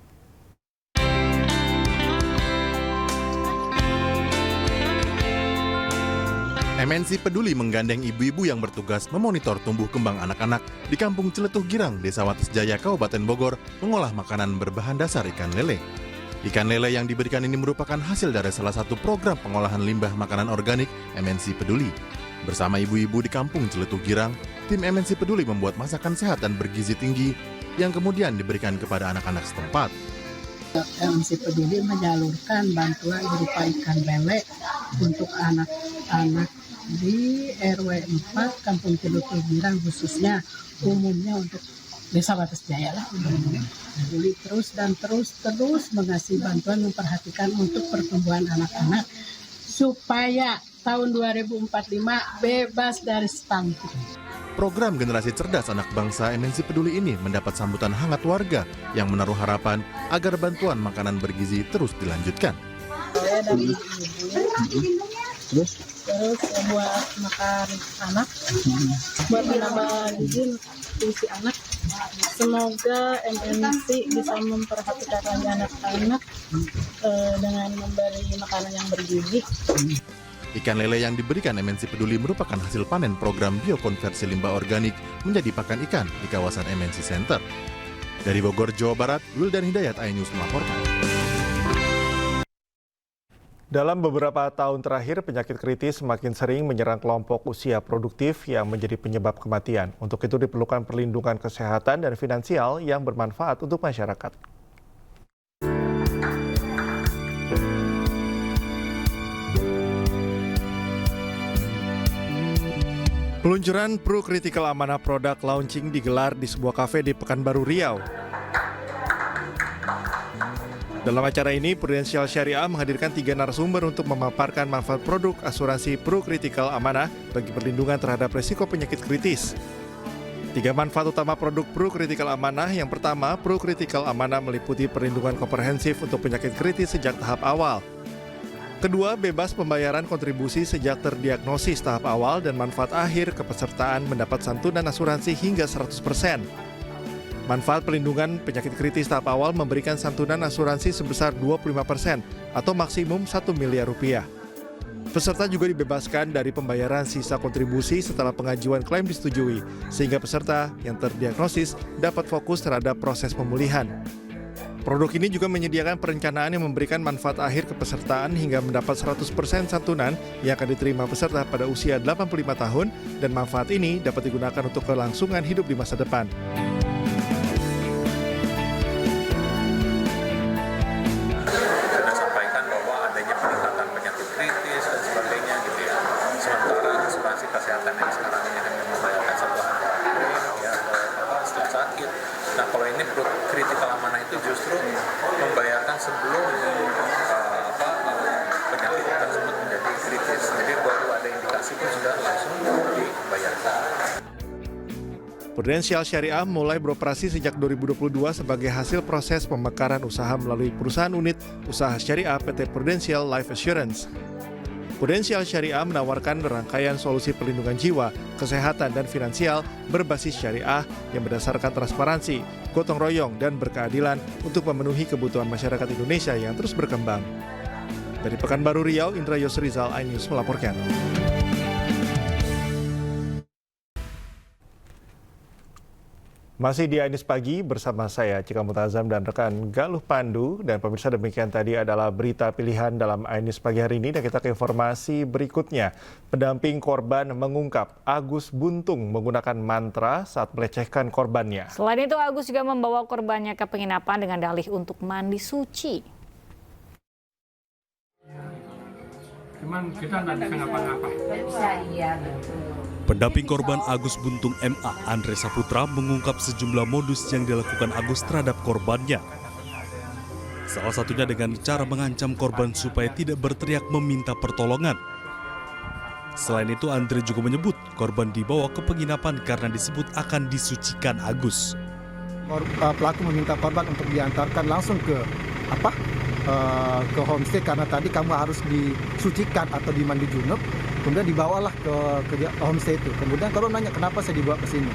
MNC Peduli menggandeng ibu-ibu yang bertugas memonitor tumbuh kembang anak-anak di Kampung Ciletuh Girang, Desa Wates Jaya, Kabupaten Bogor, mengolah makanan berbahan dasar ikan lele. Ikan lele yang diberikan ini merupakan hasil dari salah satu program pengolahan limbah makanan organik MNC Peduli. Bersama ibu-ibu di Kampung Ciletuh Girang, tim MNC Peduli membuat masakan sehat dan bergizi tinggi yang kemudian diberikan kepada anak-anak setempat. MNC Peduli menyalurkan bantuan berupa ikan lele untuk anak-anak di RW 4 Kampung Ciletuh Girang, khususnya umumnya untuk Desa Wates Jaya lah. Jadi terus mengasih bantuan, memperhatikan untuk pertumbuhan anak-anak supaya tahun 2045 bebas dari stunting. Program Generasi Cerdas Anak Bangsa MNC Peduli ini mendapat sambutan hangat warga yang menaruh harapan agar bantuan makanan bergizi terus dilanjutkan. Saya dari ibu, terus buat makan anak, buat menambah gizi isi anak. Semoga MNC bisa memperhatikan lagi anak-anak dengan memberi makanan yang bergizi. Ikan lele yang diberikan MNC Peduli merupakan hasil panen program biokonversi limbah organik menjadi pakan ikan di kawasan MNC Center. Dari Bogor, Jawa Barat, Wildan Hidayat, iNews melaporkan. Dalam beberapa tahun terakhir, penyakit kritis semakin sering menyerang kelompok usia produktif yang menjadi penyebab kematian. Untuk itu diperlukan perlindungan kesehatan dan finansial yang bermanfaat untuk masyarakat. Peluncuran Pro Critical Amanah Produk launching digelar di sebuah kafe di Pekanbaru Riau. Dalam acara ini, Prudensial Syariah menghadirkan 3 narasumber untuk memaparkan manfaat produk asuransi Pro Critical Amanah bagi perlindungan terhadap risiko penyakit kritis. 3 manfaat utama produk Pro Critical Amanah. Yang pertama, Pro Critical Amanah meliputi perlindungan komprehensif untuk penyakit kritis sejak tahap awal. Kedua, bebas pembayaran kontribusi sejak terdiagnosis tahap awal dan manfaat akhir kepesertaan mendapat santunan asuransi hingga 100%. Manfaat perlindungan penyakit kritis tahap awal memberikan santunan asuransi sebesar 25% atau maksimum 1 miliar rupiah. Peserta juga dibebaskan dari pembayaran sisa kontribusi setelah pengajuan klaim disetujui, sehingga peserta yang terdiagnosis dapat fokus terhadap proses pemulihan. Produk ini juga menyediakan perencanaan yang memberikan manfaat akhir kepesertaan hingga mendapat 100% santunan yang akan diterima peserta pada usia 85 tahun, dan manfaat ini dapat digunakan untuk kelangsungan hidup di masa depan. Sudah sampaikan bahwa adanya peningkatan penyakit kritis dan sebagainya gitu ya. Sementara asuransi kesehatan yang sekarang ini hanya membayarkan 1 hari ya setelah sakit. Nah, kalau ini Pro Critical Amanah itu justru membayarkan sebelum penyakit tersebut menjadi kritis. Jadi baru ada indikasi pun sudah langsung dibayarkan. Prudensial Syariah mulai beroperasi sejak 2022 sebagai hasil proses pemekaran usaha melalui perusahaan unit usaha syariah PT Prudensial Life Assurance. Prudensial Syariah menawarkan rangkaian solusi perlindungan jiwa, kesehatan, dan finansial berbasis syariah yang berdasarkan transparansi, gotong royong, dan berkeadilan untuk memenuhi kebutuhan masyarakat Indonesia yang terus berkembang. Dari Pekanbaru Riau, Indra Yosrizal, iNews melaporkan. Masih di iNews Pagi bersama saya Cika Mutazam dan rekan Galuh Pandu. Dan pemirsa, demikian tadi adalah berita pilihan dalam iNews Pagi hari ini. Dan kita ke informasi berikutnya. Pendamping korban mengungkap Agus buntung menggunakan mantra saat melecehkan korbannya. Selain itu, Agus juga membawa korbannya ke penginapan dengan dalih untuk mandi suci. Cuman kita nggak bisa ngapa-ngapa. Pendamping korban Agus buntung MA, Andre Saputra, mengungkap sejumlah modus yang dilakukan Agus terhadap korbannya. Salah satunya dengan cara mengancam korban supaya tidak berteriak meminta pertolongan. Selain itu, Andre juga menyebut korban dibawa ke penginapan karena disebut akan disucikan Agus. Pelaku meminta korban untuk diantarkan langsung ke homestay karena tadi kamu harus disucikan atau dimandi junub. Kemudian dibawalah ke homestay itu. Kemudian korban nanya kenapa saya dibawa ke sini.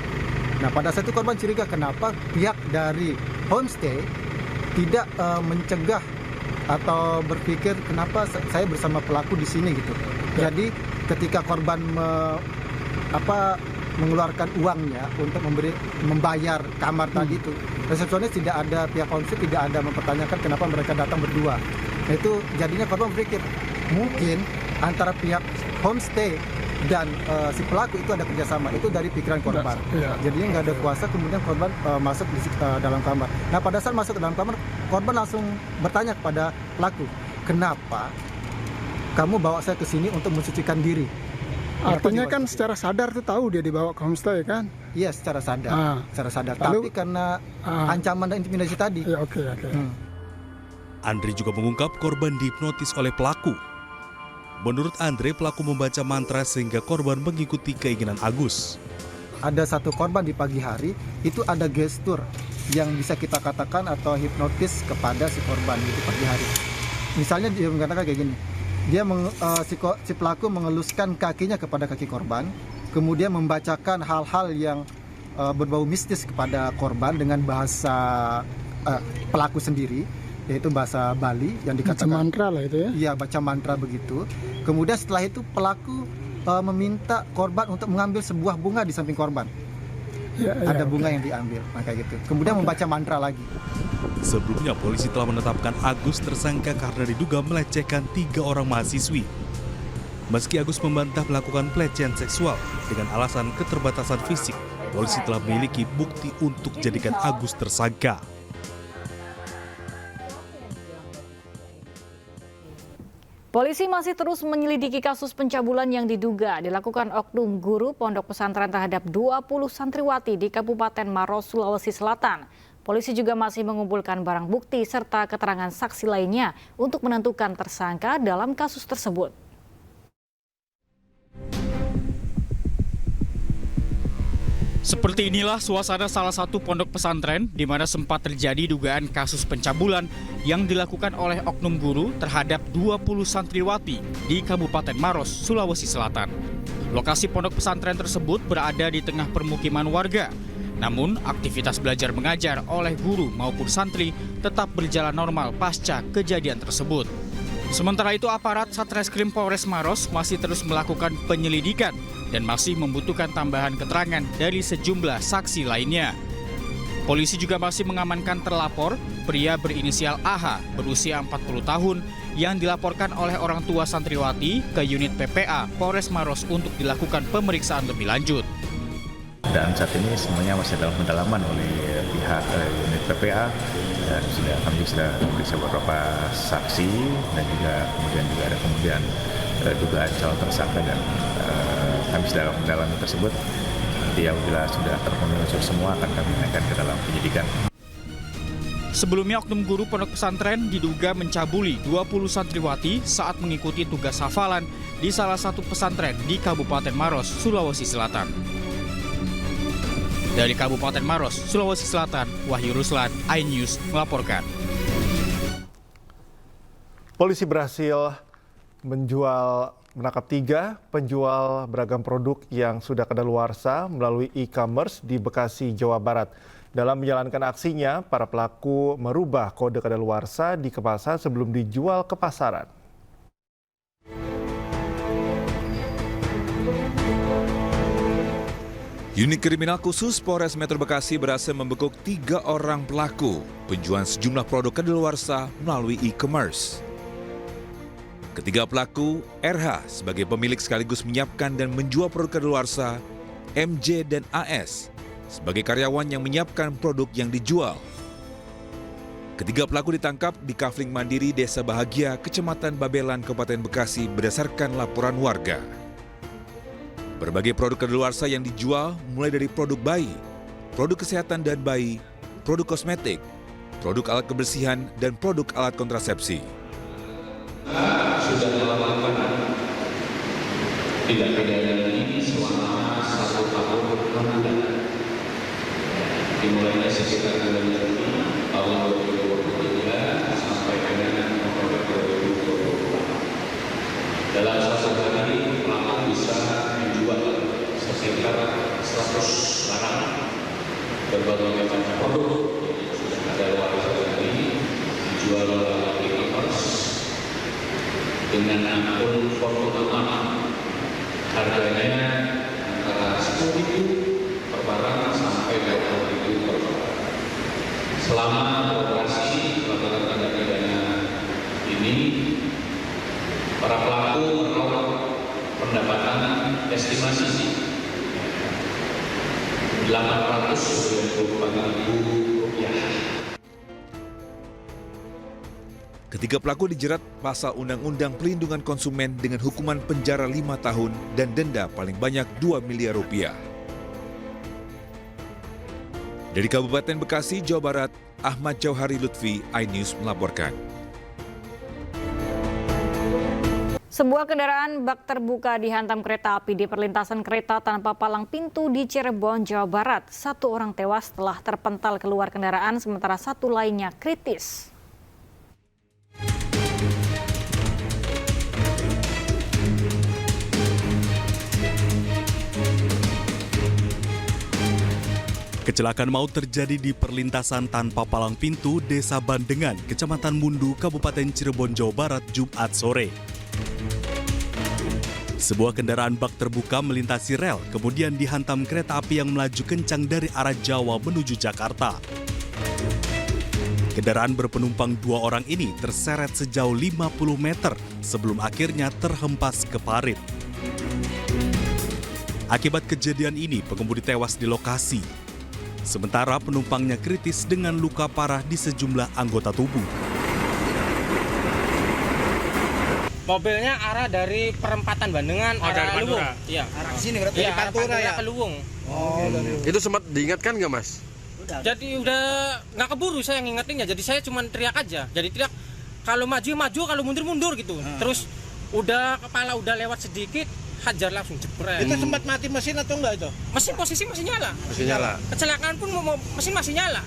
Nah, pada saat itu korban curiga kenapa pihak dari homestay tidak mencegah atau berpikir kenapa saya bersama pelaku di sini gitu. Jadi ketika korban mengeluarkan uangnya untuk membayar kamar tadi itu, resepsionis tidak ada, pihak homestay tidak ada mempertanyakan kenapa mereka datang berdua. Nah, itu jadinya korban berpikir mungkin antara pihak homestay dan si pelaku itu ada kerjasama, itu dari pikiran korban. Jadinya nggak ada kuasa, kemudian korban masuk di dalam kamar. Nah, pada saat masuk ke dalam kamar, korban langsung bertanya kepada pelaku, kenapa kamu bawa saya ke sini untuk mensucikan diri? Artinya kan secara sadar tuh tahu dia dibawa ke homestay kan? Iya, secara sadar. Secara sadar. Tapi karena ancaman dan intimidasi tadi. Iya, oke. Andre juga mengungkap korban dihipnotis oleh pelaku. Menurut Andre, pelaku membaca mantra sehingga korban mengikuti keinginan Agus. Ada satu korban di pagi hari, itu ada gestur yang bisa kita katakan atau hipnotis kepada si korban di pagi hari. Misalnya dia mengatakan kayak gini, si pelaku mengeluskan kakinya kepada kaki korban, kemudian membacakan hal-hal yang berbau mistis kepada korban dengan bahasa pelaku sendiri, yaitu bahasa Bali yang dikatakan baca mantra lah itu ya. Iya, baca mantra begitu. Kemudian setelah itu pelaku meminta korban untuk mengambil sebuah bunga di samping korban. Ada bunga yang diambil, kayak gitu. Kemudian membaca mantra lagi. Sebelumnya polisi telah menetapkan Agus tersangka karena diduga melecehkan 3 orang mahasiswi. Meski Agus membantah melakukan pelecehan seksual dengan alasan keterbatasan fisik, polisi telah memiliki bukti untuk jadikan Agus tersangka. Polisi masih terus menyelidiki kasus pencabulan yang diduga dilakukan oknum guru pondok pesantren terhadap 20 santriwati di Kabupaten Maros, Sulawesi Selatan. Polisi juga masih mengumpulkan barang bukti serta keterangan saksi lainnya untuk menentukan tersangka dalam kasus tersebut. Seperti inilah suasana salah satu pondok pesantren di mana sempat terjadi dugaan kasus pencabulan yang dilakukan oleh oknum guru terhadap 20 santriwati di Kabupaten Maros, Sulawesi Selatan. Lokasi pondok pesantren tersebut berada di tengah permukiman warga. Namun, aktivitas belajar mengajar oleh guru maupun santri tetap berjalan normal pasca kejadian tersebut. Sementara itu, aparat Satreskrim Polres Maros masih terus melakukan penyelidikan dan masih membutuhkan tambahan keterangan dari sejumlah saksi lainnya. Polisi juga masih mengamankan terlapor, pria berinisial AH berusia 40 tahun yang dilaporkan oleh orang tua santriwati ke unit PPA Polres Maros untuk dilakukan pemeriksaan lebih lanjut. Dan saat ini semuanya masih dalam pendalaman oleh pihak unit PPA dan kami sudah memeriksa beberapa saksi dan juga ada dugaan calon tersangka dan kami sudah dalam pendalaman tersebut. Nanti apabila sudah terpenuhi unsur semua akan kami naikkan ke dalam penyidikan. Sebelumnya oknum guru pondok pesantren diduga mencabuli 20 santriwati saat mengikuti tugas hafalan di salah satu pesantren di Kabupaten Maros, Sulawesi Selatan. Dari Kabupaten Maros, Sulawesi Selatan, Wahyu Ruslan, iNews melaporkan. Polisi berhasil menangkap 3 penjual beragam produk yang sudah kadaluarsa melalui e-commerce di Bekasi, Jawa Barat. Dalam menjalankan aksinya, para pelaku merubah kode kadaluarsa di kemasan sebelum dijual ke pasaran. Unit Kriminal Khusus Polres Metro Bekasi berhasil membekuk 3 orang pelaku penjualan sejumlah produk kadaluarsa melalui e-commerce. Ketiga pelaku, RH sebagai pemilik sekaligus menyiapkan dan menjual produk kadaluarsa, MJ dan AS sebagai karyawan yang menyiapkan produk yang dijual. Ketiga pelaku ditangkap di Kafling Mandiri Desa Bahagia, Kecamatan Babelan, Kabupaten Bekasi berdasarkan laporan warga. Berbagai produk kadaluarsa yang dijual mulai dari produk bayi, produk kesehatan dan bayi, produk kosmetik, produk alat kebersihan, dan produk alat kontrasepsi. Sudah melakukan tindak pidana ini selama 1 tahun 6 bulan. Dimulai dari sekitar bulan Juni tahun 2023 sampai dengan November 2024. Dalam 1 hari pelaku bisa menjual sekitar 100 barang berbagai macam produk yang sudah ada luar ini dijual oleh e-commerce dengan akun foto harganya antara 10.000 per barang sampai 20.000 per barang. Selama operasi melakukan tindak pidana ini, para pelaku meraup pendapatan estimasi 894.000 rupiah. Ketiga pelaku dijerat pasal Undang-Undang Pelindungan Konsumen dengan hukuman penjara 5 tahun dan denda paling banyak 2 miliar rupiah. Dari Kabupaten Bekasi, Jawa Barat, Ahmad Jauhari Lutfi, iNews melaporkan. Sebuah kendaraan bak terbuka dihantam kereta api di perlintasan kereta tanpa palang pintu di Cirebon, Jawa Barat. 1 orang tewas setelah terpental keluar kendaraan, sementara 1 lainnya kritis. Kecelakaan maut terjadi di perlintasan tanpa palang pintu Desa Bandengan, Kecamatan Mundu, Kabupaten Cirebon, Jawa Barat, Jumat sore. Sebuah kendaraan bak terbuka melintasi rel, kemudian dihantam kereta api yang melaju kencang dari arah Jawa menuju Jakarta. Kendaraan berpenumpang 2 orang ini terseret sejauh 50 meter sebelum akhirnya terhempas ke parit. Akibat kejadian ini, pengemudi tewas di lokasi. Sementara penumpangnya kritis dengan luka parah di sejumlah anggota tubuh. Mobilnya arah dari perempatan Bandengan, arah Luwung. Iya. Arah sini berarti iya, Pantura ya. Ke Luwung. Oh, Itu sempat diingatkan nggak, Mas? Jadi udah nggak keburu saya ngingetinnya, jadi saya cuma teriak aja. Jadi teriak, kalau maju, kalau mundur gitu. Terus udah kepala udah lewat sedikit, hajar langsung jebret. Itu sempat mati mesin atau enggak itu? Posisi masih nyala. Masih nyala. Kecelakaan pun mesin masih nyala.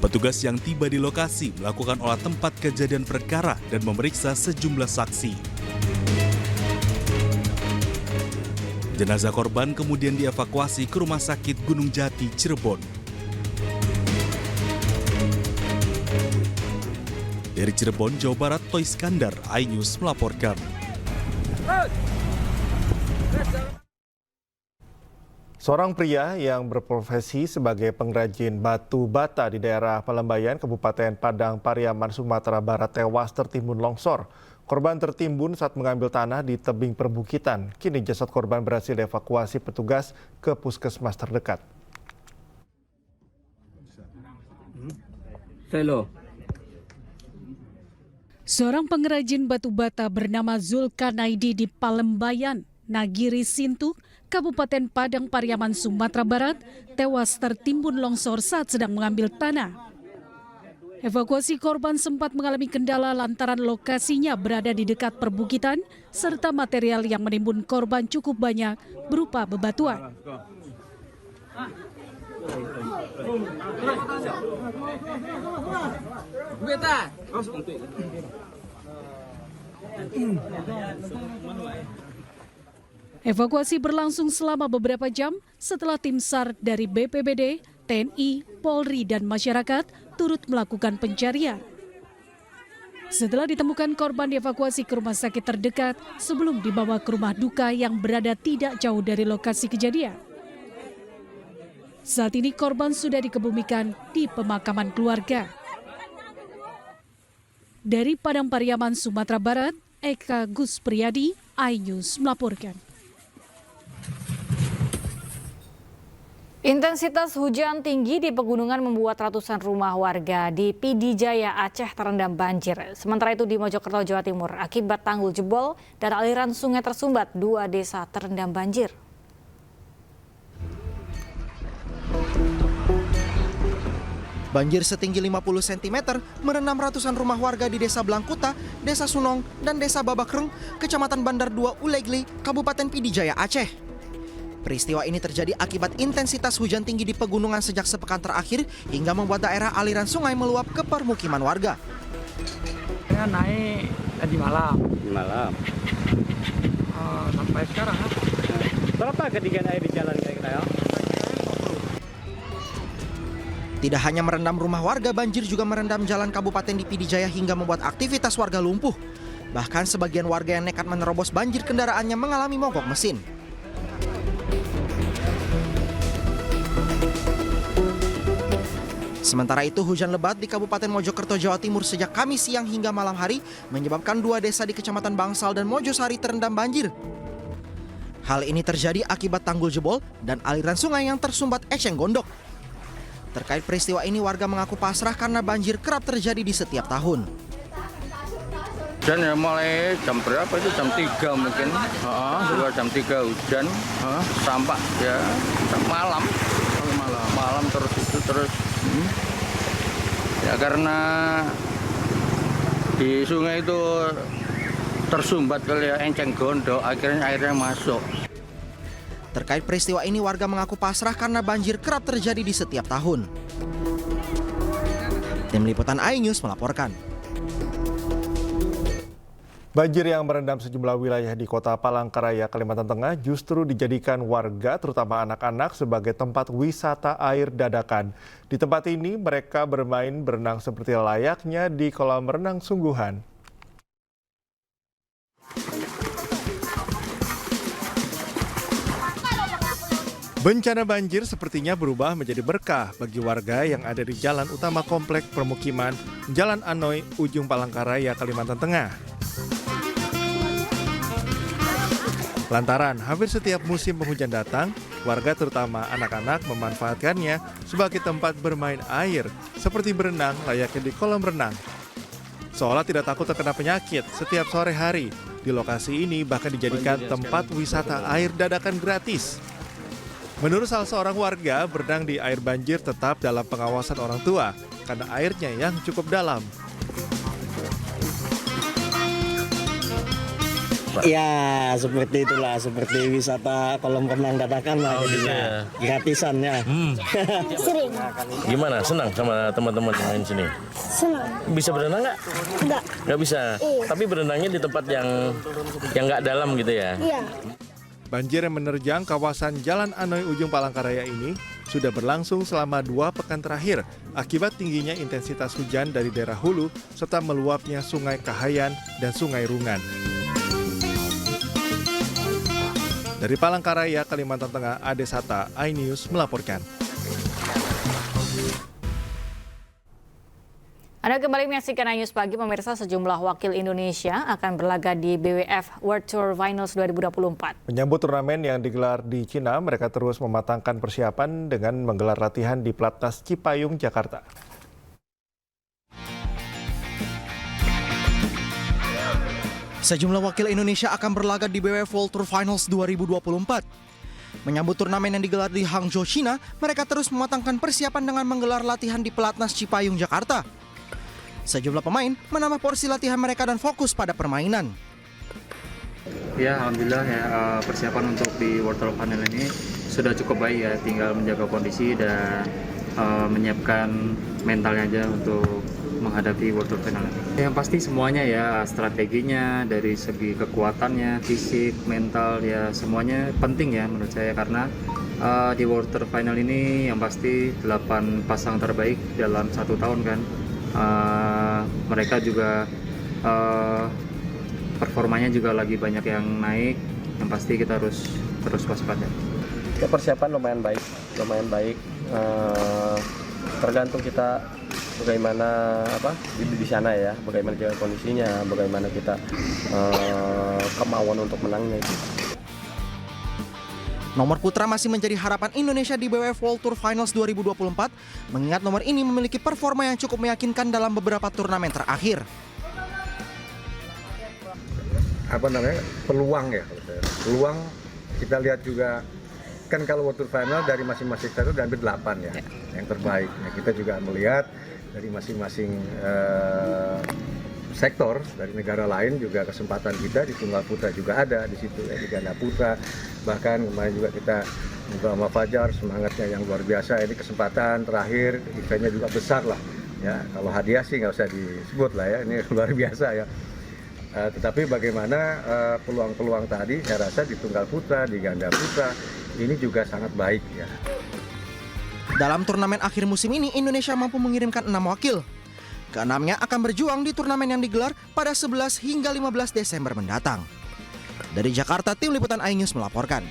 Petugas yang tiba di lokasi melakukan olah tempat kejadian perkara dan memeriksa sejumlah saksi. Jenazah korban kemudian dievakuasi ke Rumah Sakit Gunung Jati, Cirebon. Dari Cirebon, Jawa Barat, Toy Skandar, iNews melaporkan. Seorang pria yang berprofesi sebagai pengrajin batu bata di daerah Palembayan, Kabupaten Padang Pariaman, Sumatera Barat tewas tertimbun longsor. Korban tertimbun saat mengambil tanah di tebing perbukitan. Kini jasad korban berhasil dievakuasi petugas ke puskesmas terdekat. Seorang pengrajin batu bata bernama Zulkanaidi di Palembayan, Nagiri Sintu, Kabupaten Padang Pariaman, Sumatera Barat, tewas tertimbun longsor saat sedang mengambil tanah. Evakuasi korban sempat mengalami kendala lantaran lokasinya berada di dekat perbukitan, serta material yang menimbun korban cukup banyak berupa bebatuan. Evakuasi berlangsung selama beberapa jam setelah tim SAR dari BPBD, TNI, Polri, dan masyarakat turut melakukan pencarian. Setelah ditemukan, korban dievakuasi ke rumah sakit terdekat sebelum dibawa ke rumah duka yang berada tidak jauh dari lokasi kejadian. Saat ini korban sudah dikebumikan di pemakaman keluarga. Dari Padang Pariaman, Sumatera Barat, Eka Guspriyadi, iNews melaporkan. Intensitas hujan tinggi di pegunungan membuat ratusan rumah warga di Pidi Jaya, Aceh terendam banjir. Sementara itu di Mojokerto, Jawa Timur, akibat tanggul jebol dan aliran sungai tersumbat, 2 desa terendam banjir. Banjir setinggi 50 cm merendam ratusan rumah warga di Desa Blangkuta, Desa Sunong, dan Desa Babakreng, Kecamatan Bandar 2 Ulegli, Kabupaten Pidi Jaya, Aceh. Peristiwa ini terjadi akibat intensitas hujan tinggi di pegunungan sejak sepekan terakhir hingga membuat daerah aliran sungai meluap ke permukiman warga. Naik tadi malam. Sampai sekarang. Berapa ketinggian air di jalan kira-kira? Tidak hanya merendam rumah warga, banjir juga merendam jalan kabupaten di Pidi Jaya hingga membuat aktivitas warga lumpuh. Bahkan sebagian warga yang nekat menerobos banjir kendaraannya mengalami mogok mesin. Sementara itu, hujan lebat di Kabupaten Mojokerto, Jawa Timur sejak Kamis siang hingga malam hari menyebabkan 2 desa di Kecamatan Bangsal dan Mojosari terendam banjir. Hal ini terjadi akibat tanggul jebol dan aliran sungai yang tersumbat eceng gondok. Terkait peristiwa ini, warga mengaku pasrah karena banjir kerap terjadi di setiap tahun. Hujan ya mulai jam berapa itu? Jam 3 mungkin. Jam 3 hujan. Sampai ya malam. Malam terus itu terus. Ya karena di sungai itu tersumbat kali ya enceng gondok, akhirnya airnya masuk. Terkait peristiwa ini, warga mengaku pasrah karena banjir kerap terjadi di setiap tahun. Tim Liputan iNews melaporkan. Banjir yang merendam sejumlah wilayah di Kota Palangkaraya, Kalimantan Tengah justru dijadikan warga, terutama anak-anak, sebagai tempat wisata air dadakan. Di tempat ini mereka bermain berenang seperti layaknya di kolam renang sungguhan. Bencana banjir sepertinya berubah menjadi berkah bagi warga yang ada di jalan utama komplek permukiman Jalan Anoy, ujung Palangkaraya, Kalimantan Tengah. Lantaran hampir setiap musim penghujan datang, warga terutama anak-anak memanfaatkannya sebagai tempat bermain air, seperti berenang layaknya di kolam renang. Seolah tidak takut terkena penyakit, setiap sore hari di lokasi ini bahkan dijadikan tempat wisata air dadakan gratis. Menurut salah seorang warga, berenang di air banjir tetap dalam pengawasan orang tua karena airnya yang cukup dalam. Ya, seperti itulah, seperti wisata kolam renang dadakan lah jadinya, gratisannya. Sering. Gimana, senang sama teman-teman yang main sini? Senang. Bisa berenang nggak? Nggak bisa. Tapi berenangnya di tempat yang nggak dalam gitu ya? Iya. Banjir yang menerjang kawasan Jalan Anoy Ujung Palangkaraya ini sudah berlangsung selama 2 pekan terakhir akibat tingginya intensitas hujan dari daerah hulu serta meluapnya Sungai Kahayan dan Sungai Rungan. Dari Palangkaraya, Kalimantan Tengah, Ade Sata, iNews melaporkan. Anda kembali menyaksikan iNews Pagi, pemirsa. Sejumlah wakil Indonesia akan berlaga di BWF World Tour Finals 2024. Menyambut turnamen yang digelar di Cina, mereka terus mematangkan persiapan dengan menggelar latihan di Platnas Cipayung, Jakarta. Sejumlah wakil Indonesia akan berlaga di BWF World Tour Finals 2024. Menyambut turnamen yang digelar di Hangzhou, China, mereka terus mematangkan persiapan dengan menggelar latihan di Platnas Cipayung, Jakarta. Sejumlah pemain menambah porsi latihan mereka dan fokus pada permainan. Ya, alhamdulillah ya, persiapan untuk di World Tour Final ini sudah cukup baik ya, tinggal menjaga kondisi dan menyiapkan mentalnya aja untuk menghadapi World Tour Final ini. Yang pasti semuanya ya, strateginya dari segi kekuatannya, fisik, mental ya, semuanya penting ya menurut saya, karena di World Tour Final ini yang pasti 8 pasang terbaik dalam 1 tahun kan. Mereka juga performanya juga lagi banyak yang naik, yang pasti kita harus terus waspada. Ya, persiapan lumayan baik. Tergantung kita bagaimana di sana ya, bagaimana jaga kondisinya, bagaimana kita kemauan untuk menangnya itu. Nomor putra masih menjadi harapan Indonesia di BWF World Tour Finals 2024, mengingat nomor ini memiliki performa yang cukup meyakinkan dalam beberapa turnamen terakhir. Peluang ya, peluang kita lihat juga kan kalau World Tour Final dari masing-masing satu diambil 8 ya, yang terbaik. Nah, kita juga melihat dari masing-masing sektor dari negara lain juga kesempatan kita di tunggal putra juga ada di situ ya, di ganda putra. Bahkan kemarin juga kita sama Fajar semangatnya yang luar biasa. Ini kesempatan terakhir, eventnya juga besar lah ya. Kalau hadiah sih nggak usah disebut lah ya, ini luar biasa ya. Tetapi bagaimana peluang-peluang tadi saya rasa di tunggal putra, di ganda putra ini juga sangat baik ya. Dalam turnamen akhir musim ini, Indonesia mampu mengirimkan 6 wakil. Keenamnya akan berjuang di turnamen yang digelar pada 11 hingga 15 Desember mendatang. Dari Jakarta, tim liputan iNews melaporkan.